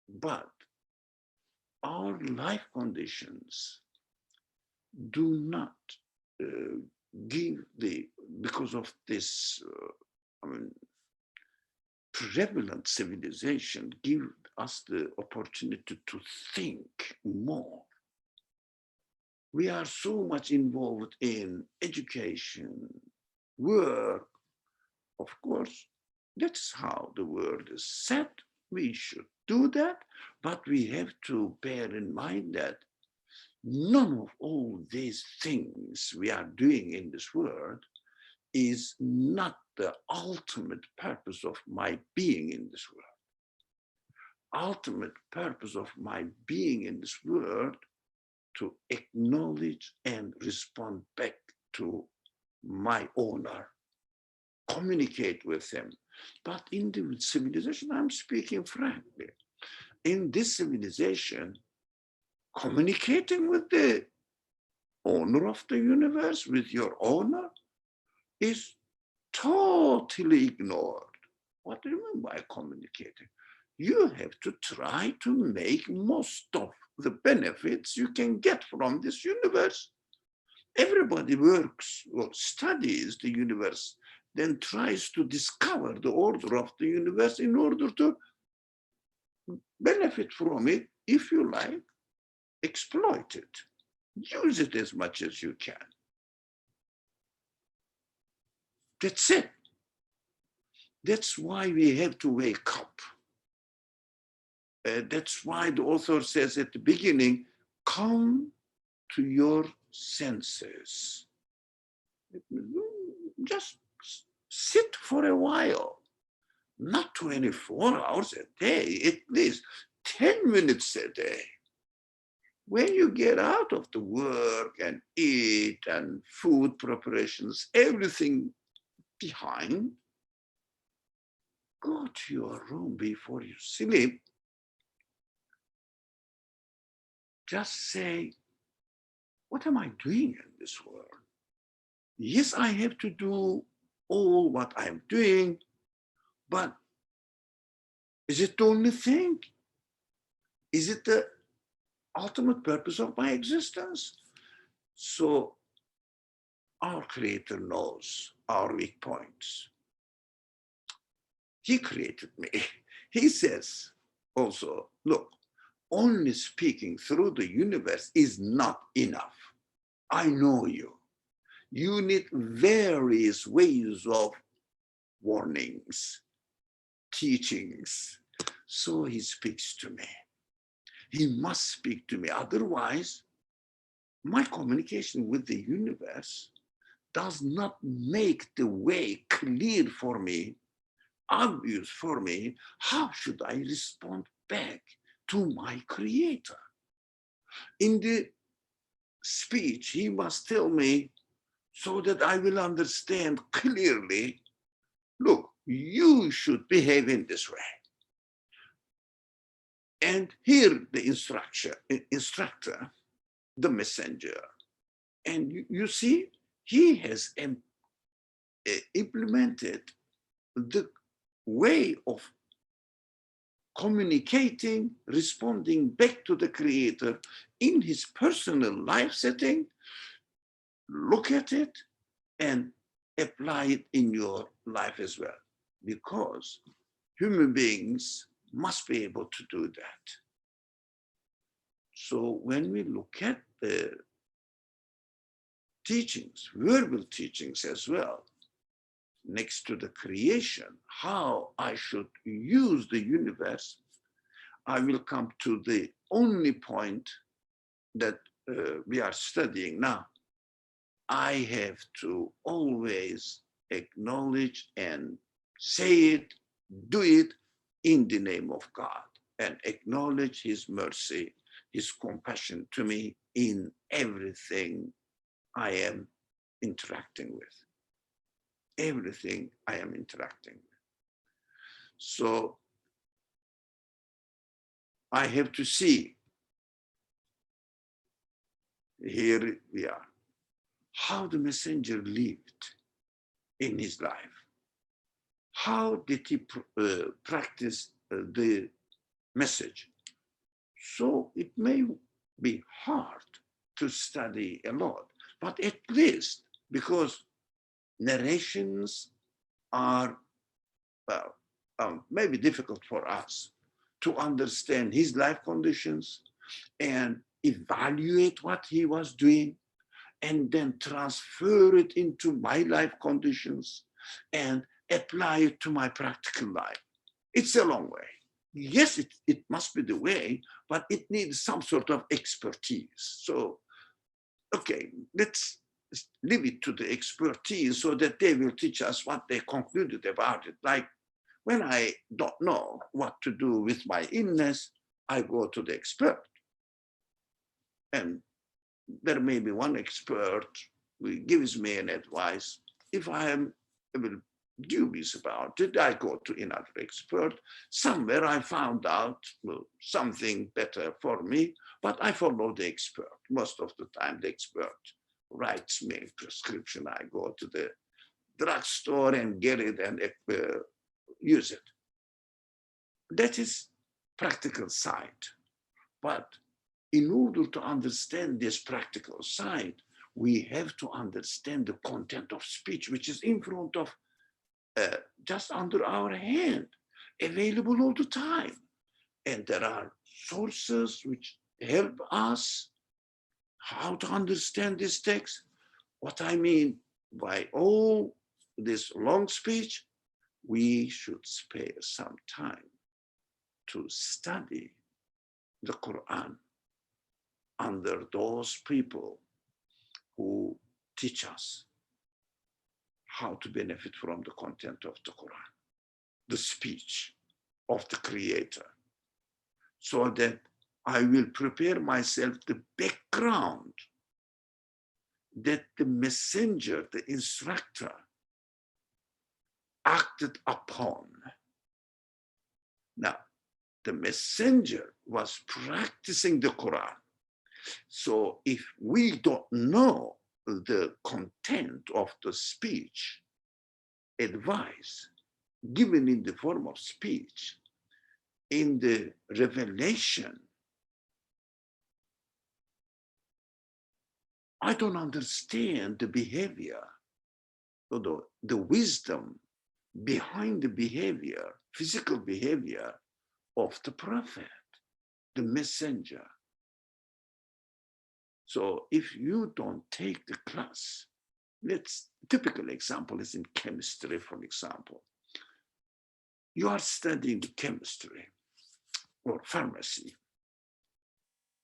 but our life conditions do not give because of this, prevalent civilization, give us the opportunity to think more. We are so much involved in education, work. Of course, that's how the world is set. We should do that, but we have to bear in mind that none of all these things we are doing in this world is not the ultimate purpose of my being in this world. Ultimate purpose of my being in this world to acknowledge and respond back to my owner, communicate with him. But in the civilization, I'm speaking frankly, in this civilization, communicating with the owner of the universe, with your owner, is totally ignored. What do you mean by communicating? You have to try to make most of the benefits you can get from this universe. Everybody works or studies the universe, then tries to discover the order of the universe in order to benefit from it, if you like, exploit it, use it as much as you can. That's it. That's why we have to wake up. That's why the author says at the beginning, come to your senses. Just sit for a while, not 24 hours a day, at least 10 minutes a day. When you get out of the work and eat and food preparations, everything behind, go to your room before you sleep. Just say, what am I doing in this world? Yes, I have to do all what I'm doing, but is it the only thing? Is it the ultimate purpose of my existence? So our Creator knows our weak points. He created me. He says also, look, only speaking through the universe is not enough. I know you. You need various ways of warnings, teachings. So he speaks to me. He must speak to me. Otherwise, my communication with the universe does not make the way clear for me, obvious for me. How should I respond back to my Creator? In the speech, he must tell me so that I will understand clearly, look, you should behave in this way. And here the instructor, the messenger. And you see, he has implemented the way of communicating, responding back to the Creator in his personal life setting. Look at it and apply it in your life as well, because human beings must be able to do that. So when we look at the teachings, verbal teachings as well, next to the creation, how I should use the universe, I will come to the only point that we are studying now. I have to always acknowledge and say it, do it in the name of God, and acknowledge his mercy, his compassion to me in everything I am interacting with. Everything I am interacting with. So I have to see, here we are, how the messenger lived in his life. How did he practice the message? So it may be hard to study a lot, but at least, because narrations are maybe difficult for us to understand his life conditions and evaluate what he was doing, and then transfer it into my life conditions and apply it to my practical life. It's a long way. Yes, it must be the way, but it needs some sort of expertise. So, okay, let's leave it to the expertise so that they will teach us what they concluded about it. Like when I don't know what to do with my illness, I go to the expert. And there may be one expert who gives me an advice. If I am dubious about it, I go to another expert. Somewhere I found out something better for me, but I follow the expert. Most of the time, the expert writes me a prescription. I go to the drugstore and get it and use it. That is practical side. But in order to understand this practical side, we have to understand the content of speech, which is in front of, just under our hand, available all the time. And there are sources which help us how to understand this text. What I mean by all this long speech, we should spare some time to study the Quran under those people who teach us how to benefit from the content of the Quran, the speech of the Creator, so that I will prepare myself the background that the messenger, the instructor, acted upon. Now, the messenger was practicing the Quran. So if we don't know the content of the speech, advice given in the form of speech, in the revelation, I don't understand the behavior, the wisdom behind the behavior, physical behavior of the prophet, the messenger. So if you don't take the class, typical example is in chemistry, for example. You are studying chemistry or pharmacy.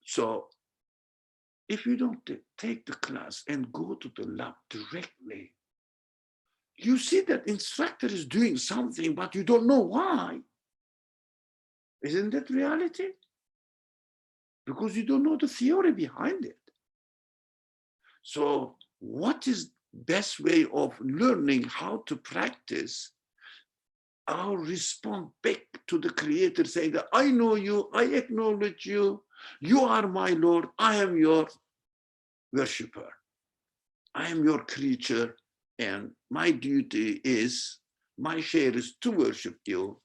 So if you don't take the class and go to the lab directly, you see that instructor is doing something, but you don't know why. Isn't that reality? Because you don't know the theory behind it. So what is best way of learning how to practice our response back to the Creator, saying that I know you, I acknowledge you, you are my Lord, I am your worshipper, I am your creature, and my duty is, my share is to worship you,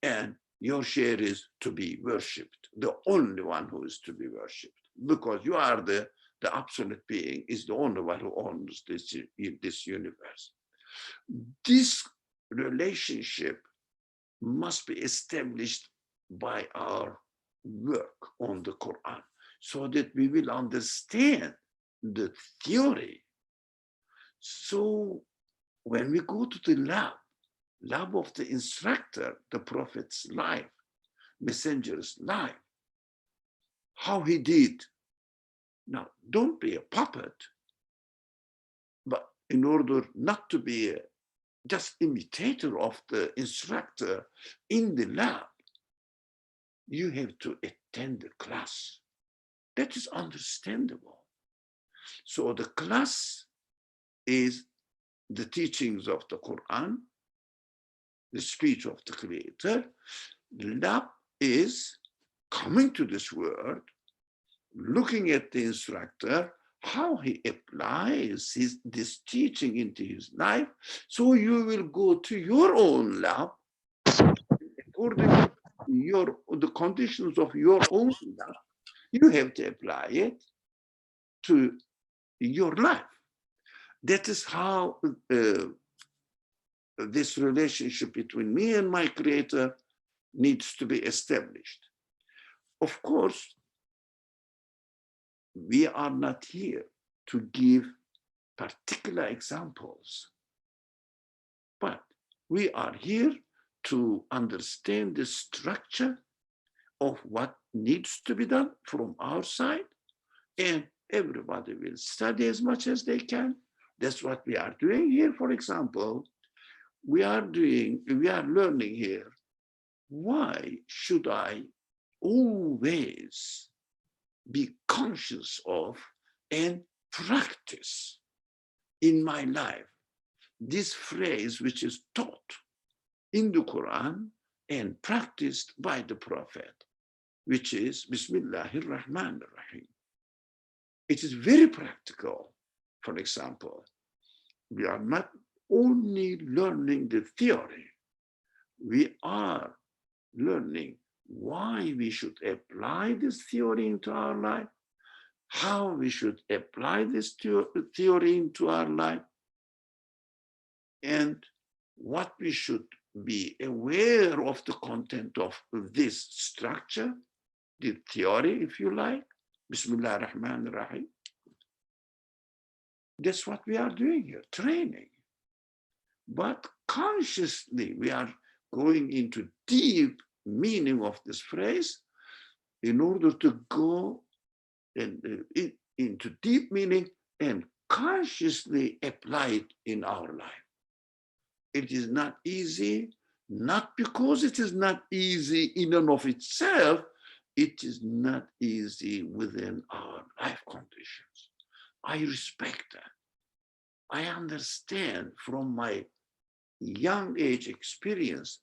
and your share is to be worshipped, the only one who is to be worshipped, because you are the absolute being, is the only one who owns this universe. This relationship must be established by our work on the Quran, so that we will understand the theory. So when we go to the lab of the instructor, the prophet's life, messenger's life, how he did. Now, don't be a puppet, but in order not to be a just imitator of the instructor in the lab, you have to attend the class. That is understandable. So the class is the teachings of the Quran, the speech of the Creator. Lab is coming to this world, looking at the instructor, how he applies this teaching into his life. So you will go to your own lab, according to the conditions of your own lab, you have to apply it to your life. That is how this relationship between me and my Creator needs to be established. Of course, we are not here to give particular examples, but we are here to understand the structure of what needs to be done from our side, and everybody will study as much as they can. That's what we are doing here. For example, we are learning here, why should I always be conscious of and practice in my life this phrase which is taught in the Quran and practiced by the Prophet, which is Bismillahir-Rahmanir-Rahim. It is very practical. For example, we are not only learning the theory, we are learning why we should apply this theory into our life, how we should apply this theory into our life, and what we should be aware of the content of this structure, the theory, if you like, Bismillah ar-Rahman ar-Rahim. That's what we are doing here, training. But consciously, we are going into deep meaning of this phrase in order to go into deep meaning and consciously apply it in our life. It is not easy, not because it is not easy in and of itself, it is not easy within our life conditions. I respect that. I understand from my young age experience,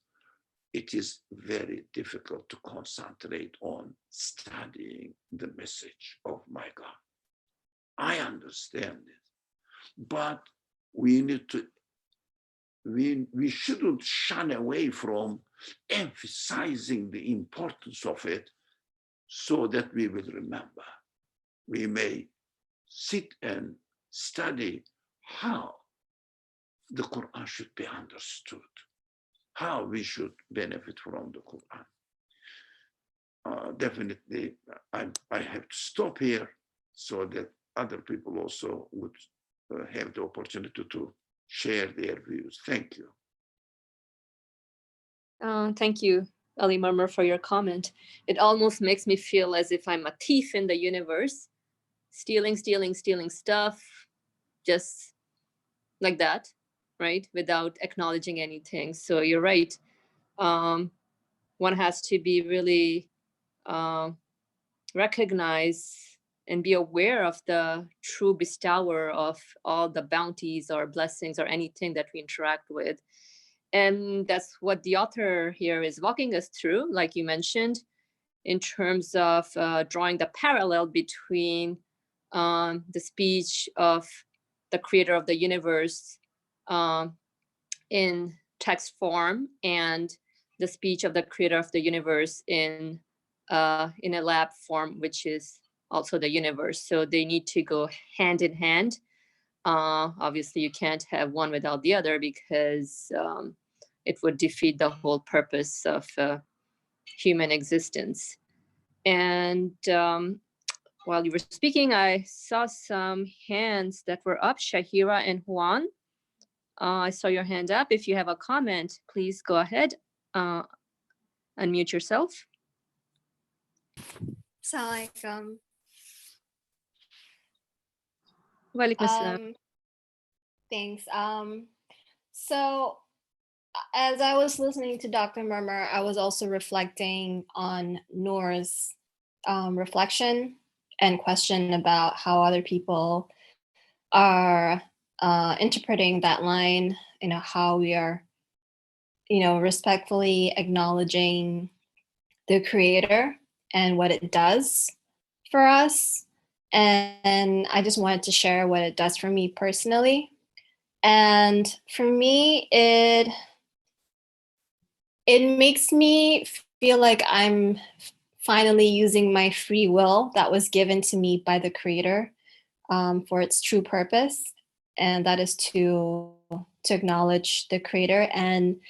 it is very difficult to concentrate on studying the message of my God. I understand it, but we need to, we shouldn't shun away from emphasizing the importance of it so that we will remember. We may sit and study how the Quran should be understood, how we should benefit from the Quran. Definitely, I have to stop here so that other people also would have the opportunity to share their views. Thank you. Thank you, Ali Murmur, for your comment. It almost makes me feel as if I'm a thief in the universe, stealing stuff, just like that, right? Without acknowledging anything. So you're right. One has to be really recognize and be aware of the true bestower of all the bounties or blessings or anything that we interact with. And that's what the author here is walking us through, like you mentioned, in terms of drawing the parallel between the speech of the creator of the universe in text form and the speech of the creator of the universe in a lab form, which is also the universe. So they need to go hand in hand. Obviously, you can't have one without the other because it would defeat the whole purpose of human existence. And while you were speaking, I saw some hands that were up, Shahira and Juan. I saw your hand up. If you have a comment, please go ahead, unmute yourself. Assalamualaikum. Walaikum assalam. Thanks. So as I was listening to Dr. Murmur, I was also reflecting on Noor's reflection and question about how other people are interpreting that line, how we are, respectfully acknowledging the creator and what it does for us. And I just wanted to share what it does for me personally. And for me, it makes me feel like I'm finally using my free will that was given to me by the creator for its true purpose. And that is to acknowledge the creator and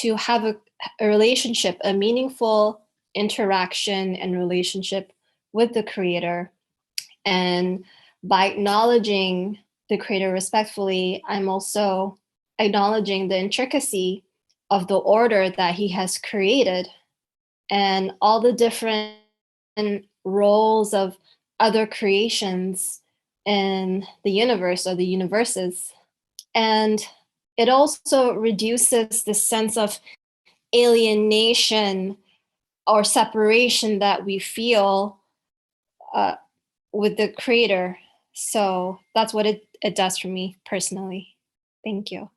to have a relationship, a meaningful interaction and relationship with the creator. And by acknowledging the creator respectfully, I'm also acknowledging the intricacy of the order that he has created and all the different roles of other creations in the universe or the universes. And it also reduces the sense of alienation or separation that we feel with the creator. So that's what it does for me personally. Thank you.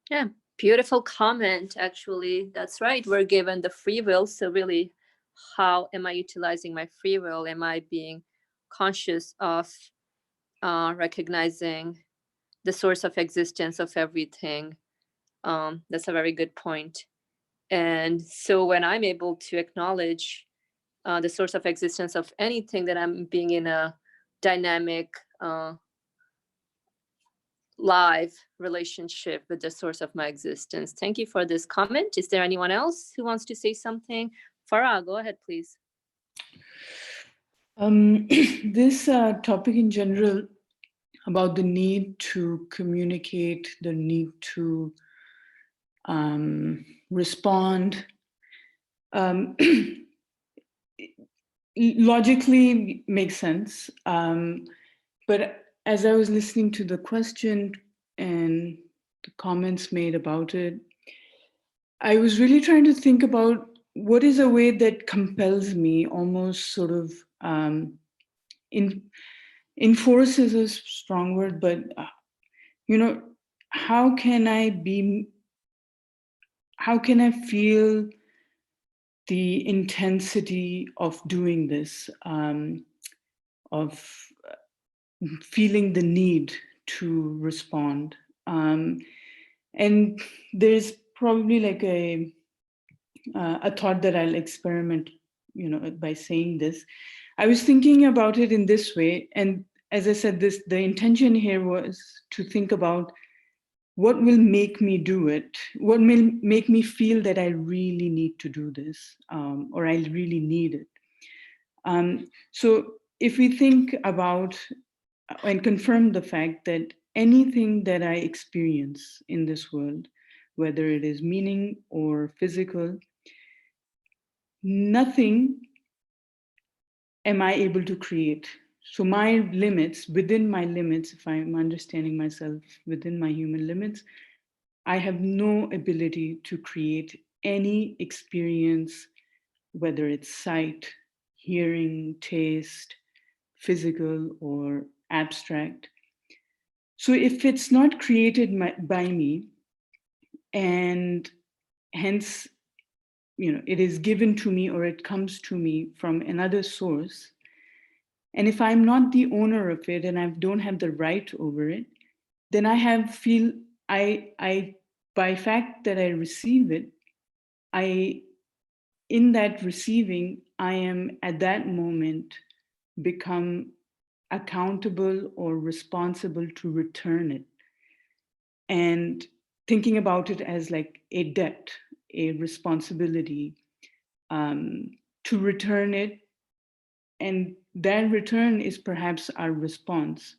Yeah, beautiful comment, actually. That's right. We're given the free will. So really, how am I utilizing my free will? Am I being conscious of recognizing the source of existence of everything? That's a very good point. And so when I'm able to acknowledge the source of existence of anything, that I'm being in a dynamic live relationship with the source of my existence. Thank you for this comment. Is there anyone else who wants to say something? Farah, go ahead, please. This topic in general about the need to communicate, the need to respond, logically makes sense. But as I was listening to the question and the comments made about it, I was really trying to think about what is a way that compels me, almost sort of enforces a strong word, but how can I feel the intensity of doing this, of feeling the need to respond. And there's probably like a thought that I'll experiment, by saying this. I was thinking about it in this way. And as I said, the intention here was to think about what will make me do it, what will make me feel that I really need to do this, or I really need it. So if we think about and confirm the fact that anything that I experience in this world, whether it is meaning or physical, nothing am I able to create. So my limits, within my limits, if I'm understanding myself within my human limits, I have no ability to create any experience, whether it's sight, hearing, taste, physical, or abstract. So if it's not created by me, and hence, it is given to me or it comes to me from another source, and if I'm not the owner of it and I don't have the right over it, then I by fact that I receive it, in that receiving, I am at that moment become accountable or responsible to return it. And thinking about it as like a debt, a responsibility to return it. And that return is perhaps our response.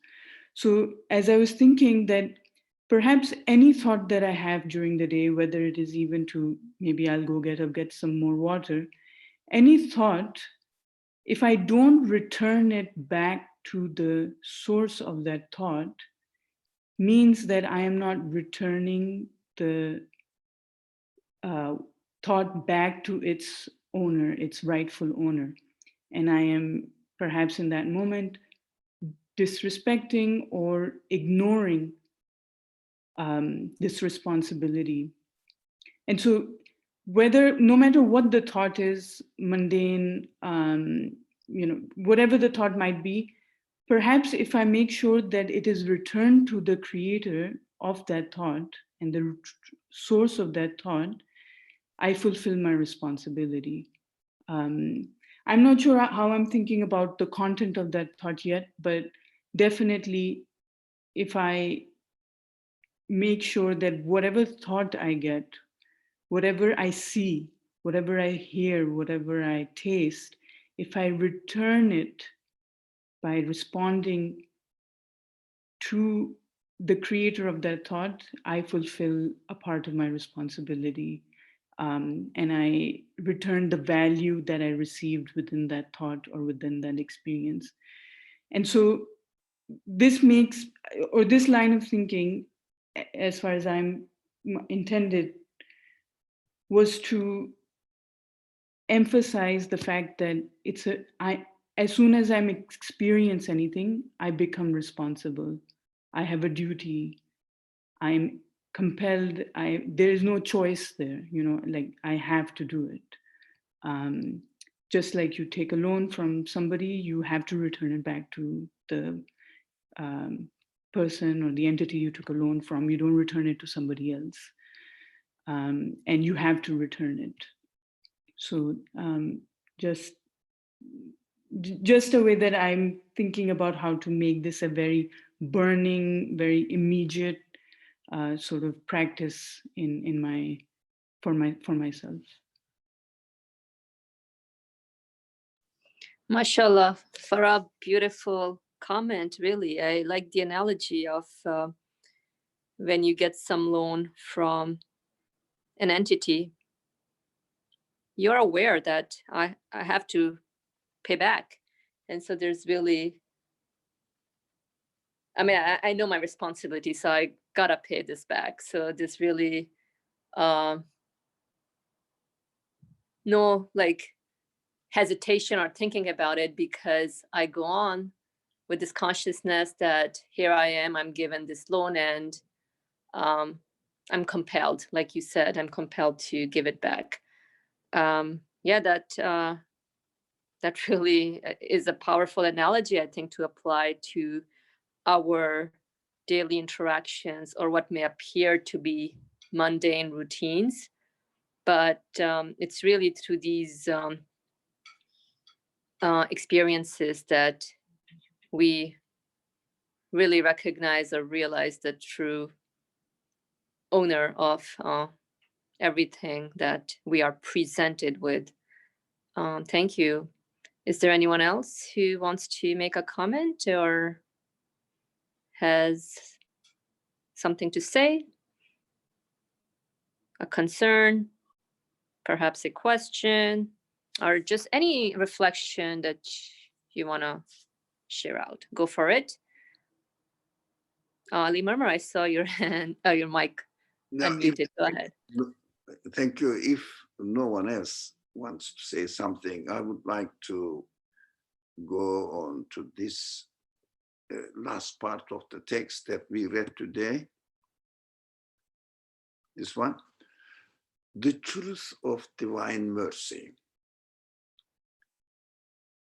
So as I was thinking that perhaps any thought that I have during the day, whether it is even to maybe I'll go get some more water, any thought, if I don't return it back to the source of that thought, means that I am not returning the thought back to its owner, its rightful owner. And I am perhaps in that moment disrespecting or ignoring this responsibility. And so no matter what the thought is, mundane, whatever the thought might be, perhaps if I make sure that it is returned to the creator of that thought and the source of that thought, I fulfill my responsibility. I'm not sure how I'm thinking about the content of that thought yet, but definitely if I make sure that whatever thought I get, whatever I see, whatever I hear, whatever I taste, if I return it by responding to the creator of that thought, I fulfill a part of my responsibility. And I return the value that I received within that thought or within that experience. And so this line of thinking, as far as I'm intended, was to emphasize the fact that as soon as I'm experience anything, I become responsible. I have a duty. I'm compelled. There is no choice there, like I have to do it. Just like you take a loan from somebody, you have to return it back to the person or the entity you took a loan from. You don't return it to somebody else. And you have to return it. So just a way that I'm thinking about how to make this a very burning, very immediate sort of practice for myself. Mashallah, for a beautiful comment, really. I like the analogy of when you get some loan from an entity, you're aware that I have to pay back. And so there's really, I know my responsibility, so I gotta pay this back. So there's really no like hesitation or thinking about it, because I go on with this consciousness that here I am, I'm given this loan, and I'm compelled, like you said, I'm compelled to give it back. That really is a powerful analogy, I think, to apply to our daily interactions or what may appear to be mundane routines. But it's really through these experiences that we really recognize or realize the true owner of everything that we are presented with. Thank you. Is there anyone else who wants to make a comment or has something to say? A concern, perhaps a question, or just any reflection that you want to share out? Go for it. Ali Murmur, I saw your hand, your mic unmuted. Go ahead. Thank you. If no one else wants to say something, I would like to go on to this last part of the text that we read today. This one. The truth of divine mercy,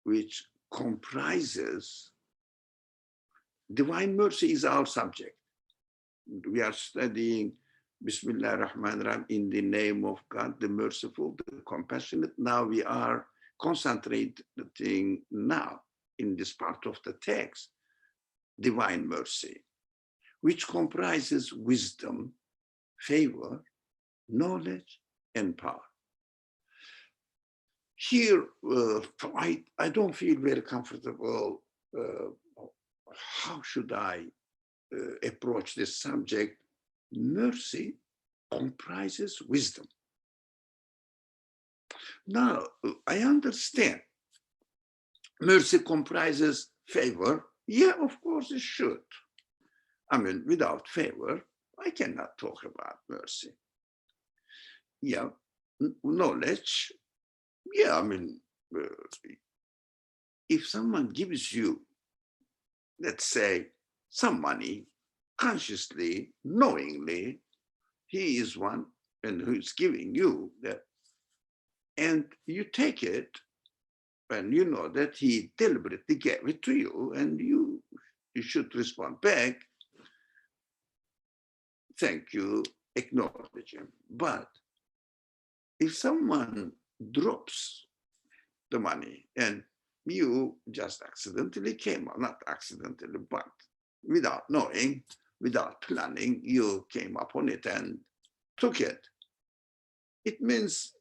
which comprises, divine mercy is our subject. We are studying Bismillah ar-Rahman ar-Rahim, in the name of God, the merciful, the compassionate. Now we are concentrating now in this part of the text, divine mercy, which comprises wisdom, favor, knowledge, and power. Here, I don't feel very comfortable. How should I approach this subject? Mercy comprises wisdom. Now, I understand. Mercy comprises favor. Yeah, of course it should. Without favor, I cannot talk about mercy. Yeah, knowledge. Yeah, if someone gives you let's say, some money, consciously, knowingly, he is one and who's giving you that, and you take it, and you know that he deliberately gave it to you, and you should respond back, thank you, acknowledge him. But if someone drops the money and you just accidentally came, not accidentally, but without knowing, without planning, you came upon it and took it, it means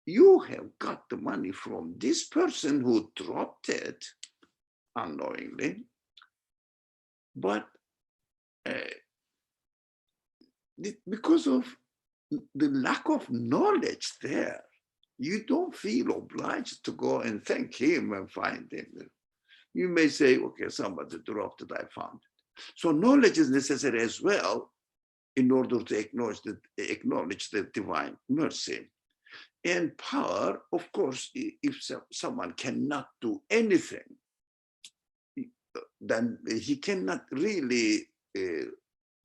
you have got the money from this person who dropped it unknowingly, but because of the lack of knowledge there, you don't feel obliged to go and thank him and find him. You may say, okay, somebody dropped it, I found it. So knowledge is necessary as well in order to acknowledge the divine mercy. And power, of course, if someone cannot do anything, then he cannot really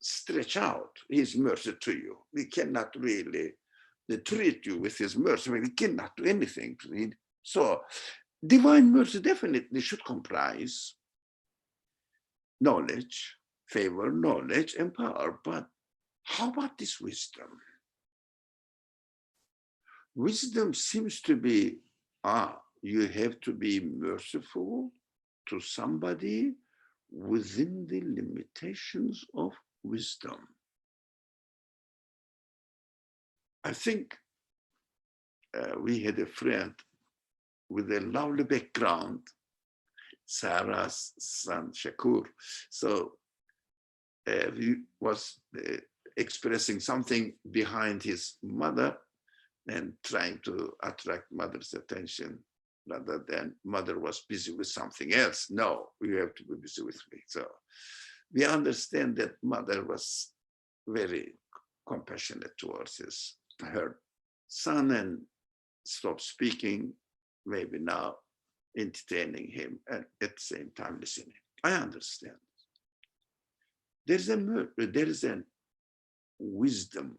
stretch out his mercy to you. He cannot really treat you with his mercy. He cannot do anything. So divine mercy definitely should comprise knowledge, favor, knowledge, and power. But how about this wisdom? Wisdom seems to be, you have to be merciful to somebody within the limitations of wisdom. I think we had a friend with a lovely background, Sarah's son, Shakur. So he was expressing something behind his mother and trying to attract mother's attention rather than mother was busy with something else. No, you have to be busy with me. So we understand that mother was very compassionate towards her son and stopped speaking, maybe now entertaining him and at the same time listening. I understand. There is a wisdom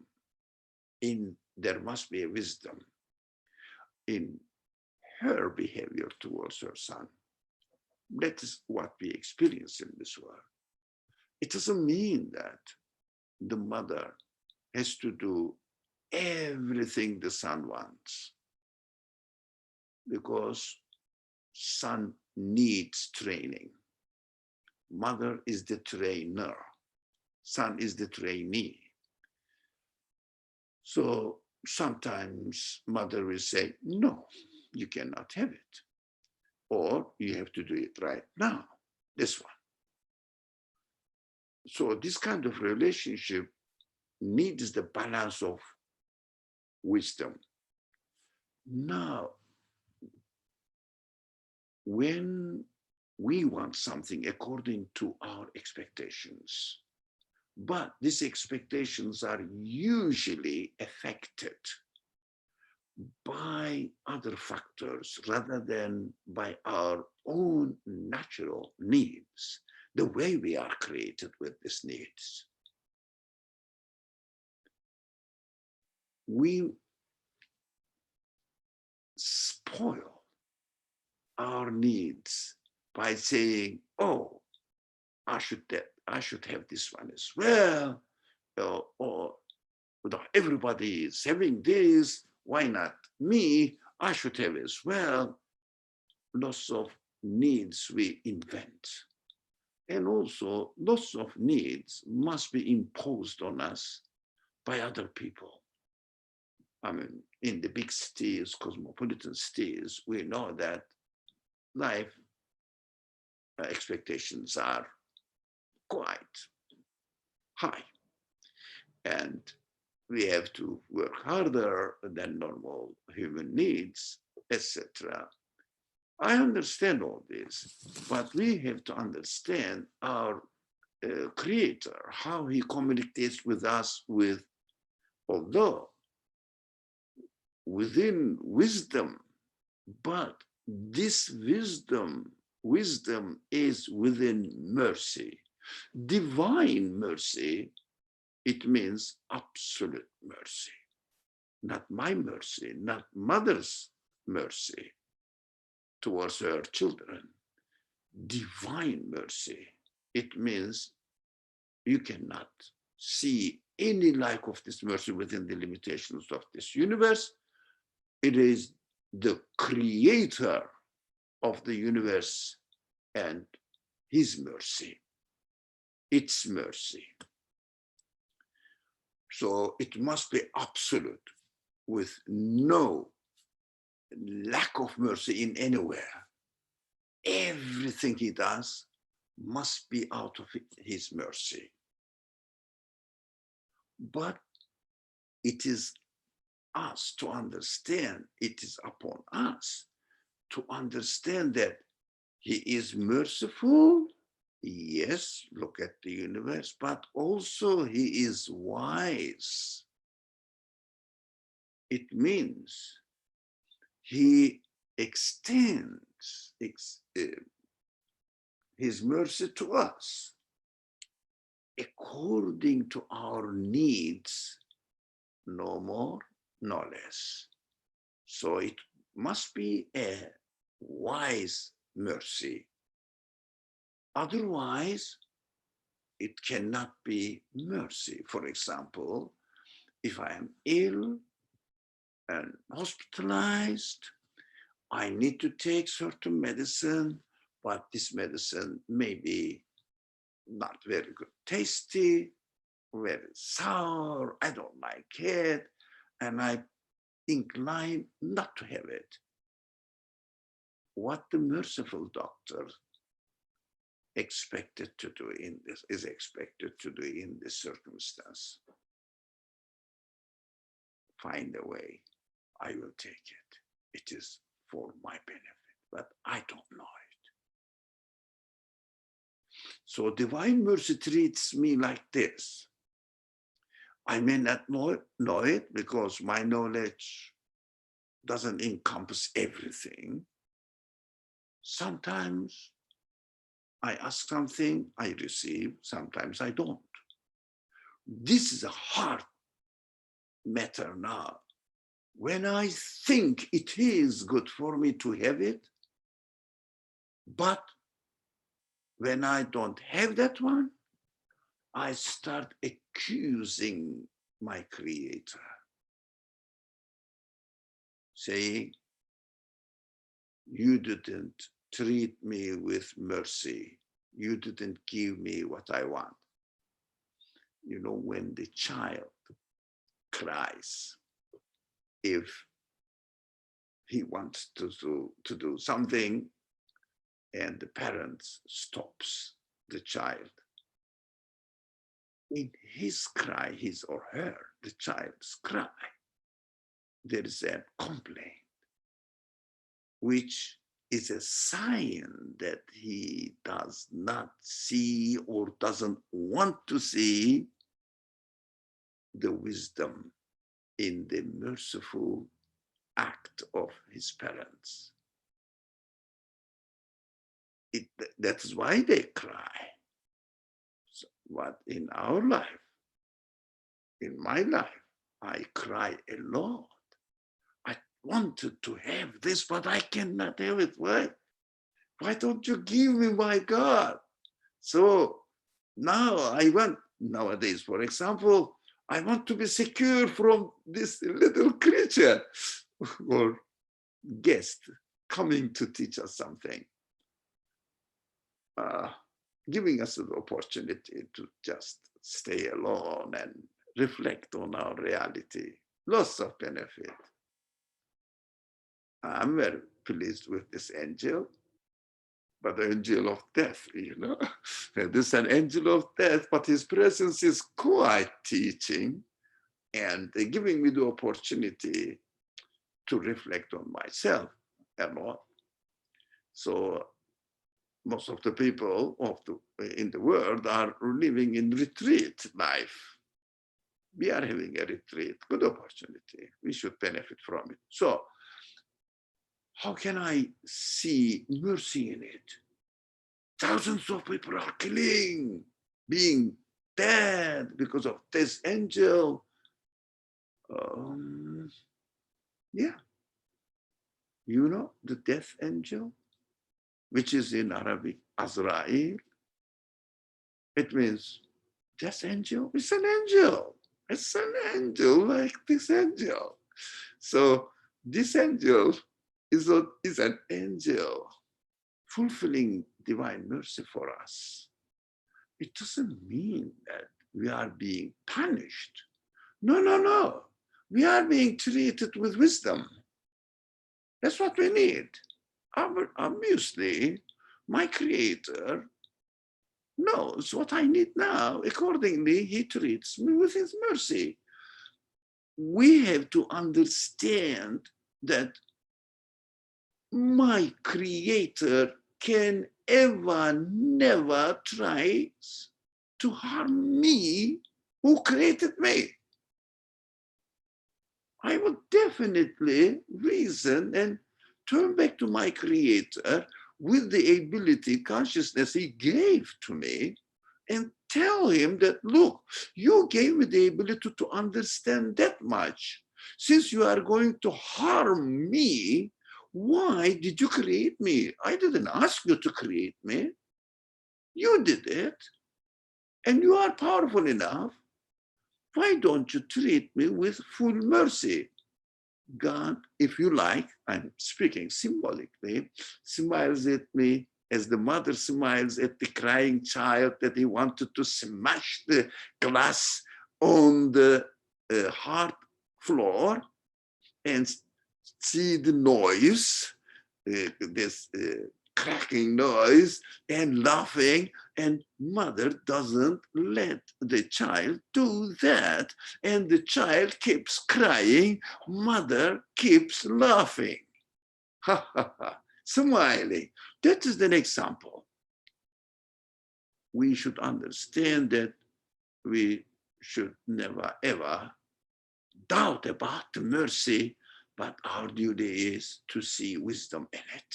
there must be a wisdom in her behavior towards her son. That is what we experience in this world. It doesn't mean that the mother has to do everything the son wants, because son needs training. Mother is the trainer, son is the trainee. So sometimes mother will say, no, you cannot have it. Or you have to do it right now, this one. So this kind of relationship needs the balance of wisdom. Now, when we want something according to our expectations, but these expectations are usually affected by other factors rather than by our own natural needs, the way we are created with these needs. We spoil our needs by saying, oh, I should have this one as well, or everybody is having this, why not me? I should have as well. Lots of needs we invent. And also lots of needs must be imposed on us by other people. I mean, in the big cities, cosmopolitan cities, we know that life expectations are quite high. And we have to work harder than normal human needs, etc. I understand all this, but we have to understand our Creator, how he communicates with us although within wisdom, but this wisdom wisdom is within mercy. Divine mercy, it means absolute mercy. Not my mercy, not mother's mercy towards her children. Divine mercy, it means you cannot see any lack of this mercy within the limitations of this universe. It is the creator of the universe and his mercy, its mercy. So it must be absolute, with no lack of mercy in anywhere. Everything he does must be out of his mercy. But it is us to understand, it is upon us to understand that he is merciful. Yes, look at the universe, but also he is wise. It means he extends his mercy to us according to our needs, no more, no less. So it must be a wise mercy. Otherwise, it cannot be mercy. For example, if I am ill and hospitalized, I need to take certain medicine, but this medicine may be not very good, tasty, very sour, I don't like it, and I incline not to have it. What the merciful doctor expected to do in this is expected to do in this circumstance. Find a way, I will take it. It is for my benefit, but I don't know it. So divine mercy treats me like this. I may not know it because my knowledge doesn't encompass everything. Sometimes I ask something, I receive, sometimes I don't. This is a hard matter now. When I think it is good for me to have it, but when I don't have that one, I start accusing my creator, saying, you didn't treat me with mercy. You didn't give me what I want. You know, when the child cries, if he wants to do something and the parent stops the child, in his cry, his or her, the child's cry, there is a complaint, which is a sign that he does not see or doesn't want to see the wisdom in the merciful act of his parents. That is why they cry. So, but in our life, in my life, I cry a lot. I wanted to have this, but I cannot have it. Why? Why don't you give me, my God? So now I want, nowadays, for example, I want to be secure from this little creature or guest coming to teach us something, giving us an opportunity to just stay alone and reflect on our reality. Lots of benefit. I'm very pleased with this angel, but the angel of death, you know. This is an angel of death, but his presence is quite teaching and giving me the opportunity to reflect on myself a lot. So most of the people in the world are living in retreat life. We are having a retreat, good opportunity. We should benefit from it. So how can I see mercy in it? thousands of people are being dead because of this angel. Yeah, you know the death angel, which is in Arabic, Azrael. It means death angel. It's an angel. It's an angel like this angel. So this angel is an angel fulfilling divine mercy for us. It doesn't mean that we are being punished. No, no, no. We are being treated with wisdom. That's what we need. Obviously, my Creator knows what I need now. Accordingly, He treats me with His mercy. We have to understand that my Creator can never try to harm me who created me. I will definitely reason and turn back to my Creator with the ability, consciousness He gave to me, and tell Him that, look, you gave me the ability to understand that much. Since you are going to harm me, why did you create me? I didn't ask you to create me. You did it. And you are powerful enough. Why don't you treat me with full mercy? God, if you like, I'm speaking symbolically, smiles at me as the mother smiles at the crying child that he wanted to smash the glass on the hard floor and see the noise, this cracking noise, and laughing, and mother doesn't let the child do that, and the child keeps crying, mother keeps laughing, ha ha ha, smiling. That is an example. We should understand that we should never ever doubt about the mercy, but our duty is to see wisdom in it.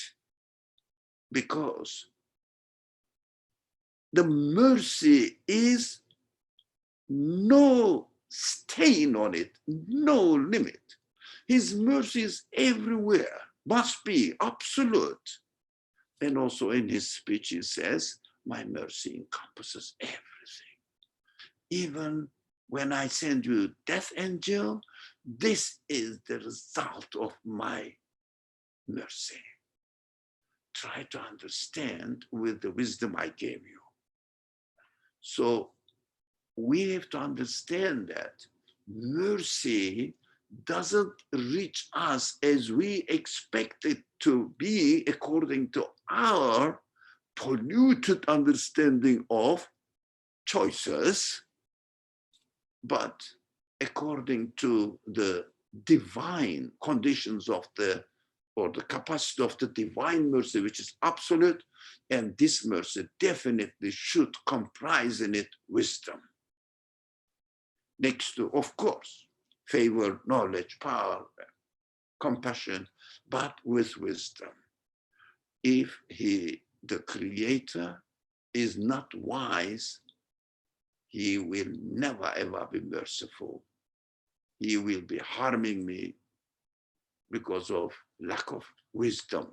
Because the mercy is no stain on it, no limit. His mercy is everywhere, must be absolute. And also in his speech, he says, my mercy encompasses everything. Even when I send you death angel, this is the result of my mercy. Try to understand with the wisdom I gave you. So we have to understand that mercy doesn't reach us as we expect it to be according to our polluted understanding of choices, but according to the divine conditions of the capacity of the divine mercy, which is absolute, and this mercy definitely should comprise in it wisdom. Next to, of course, favor, knowledge, power, compassion, but with wisdom. If the Creator, is not wise, he will never ever be merciful. He will be harming me because of lack of wisdom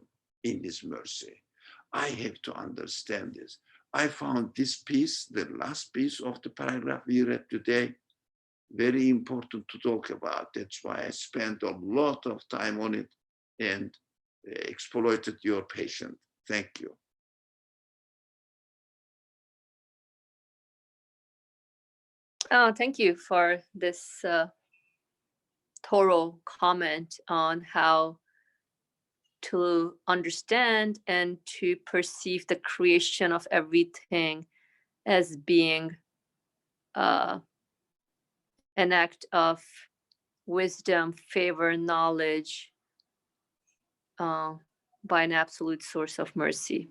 in his mercy. I have to understand this. I found this piece, the last piece of the paragraph we read today, very important to talk about. That's why I spent a lot of time on it and exploited your patience. Thank you. Oh, thank you for this thorough comment on how to understand and to perceive the creation of everything as being an act of wisdom, favor, knowledge by an absolute source of mercy.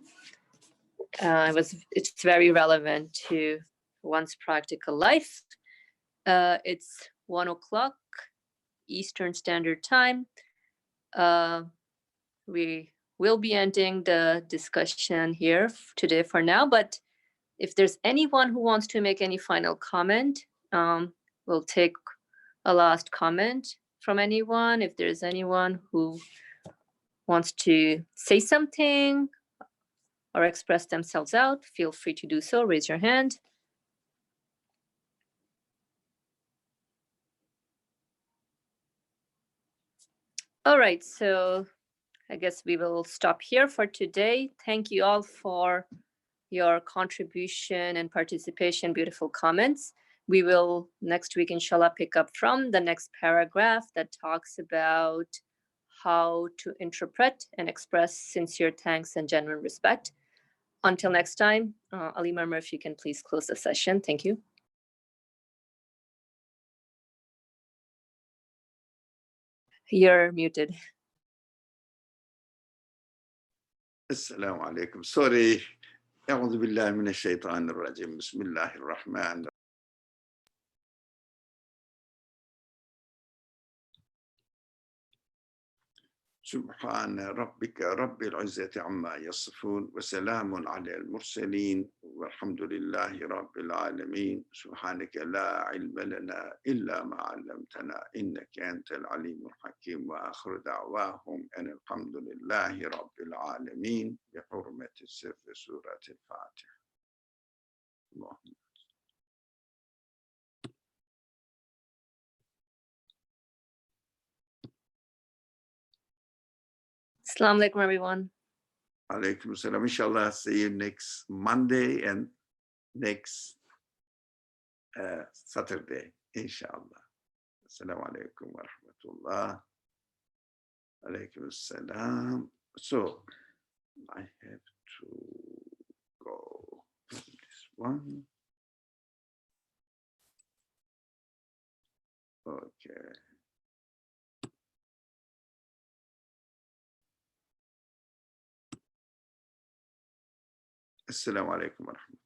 It's very relevant to one's practical life. It's 1 o'clock Eastern Standard Time. We we'll be ending the discussion here today for now, but if there's anyone who wants to make any final comment, we'll take a last comment from anyone. If there's anyone who wants to say something or express themselves out, feel free to do so. Raise your hand. All right, so I guess we will stop here for today. Thank you all for your contribution and participation, beautiful comments. We will next week, inshallah, pick up from the next paragraph that talks about how to interpret and express sincere thanks and genuine respect. Until next time, Ali Marmar, if you can please close the session. Thank you. You're muted. السلام عليكم. Sorry. أعوذ بالله من الشيطان الرجيم. بسم الله الرحمن. سبحان ربك رب العزة عما يصفون وسلام على المرسلين والحمد لله رب العالمين. سبحانك لا علم لنا إلا ما علمتنا إنك أنت العليم الحكيم وآخر دعواهم أن الحمد لله رب العالمين بحرمة سر سورة الفاتحة. اللهم Assalamu alaikum, everyone. Alaikum salam. Inshallah, see you next Monday and next Saturday. Inshallah. Assalamu alaikum wa rahmatullah. Alaikum salam. So I have to go this one. Okay. Assalamu alaikum wa rahmatullah.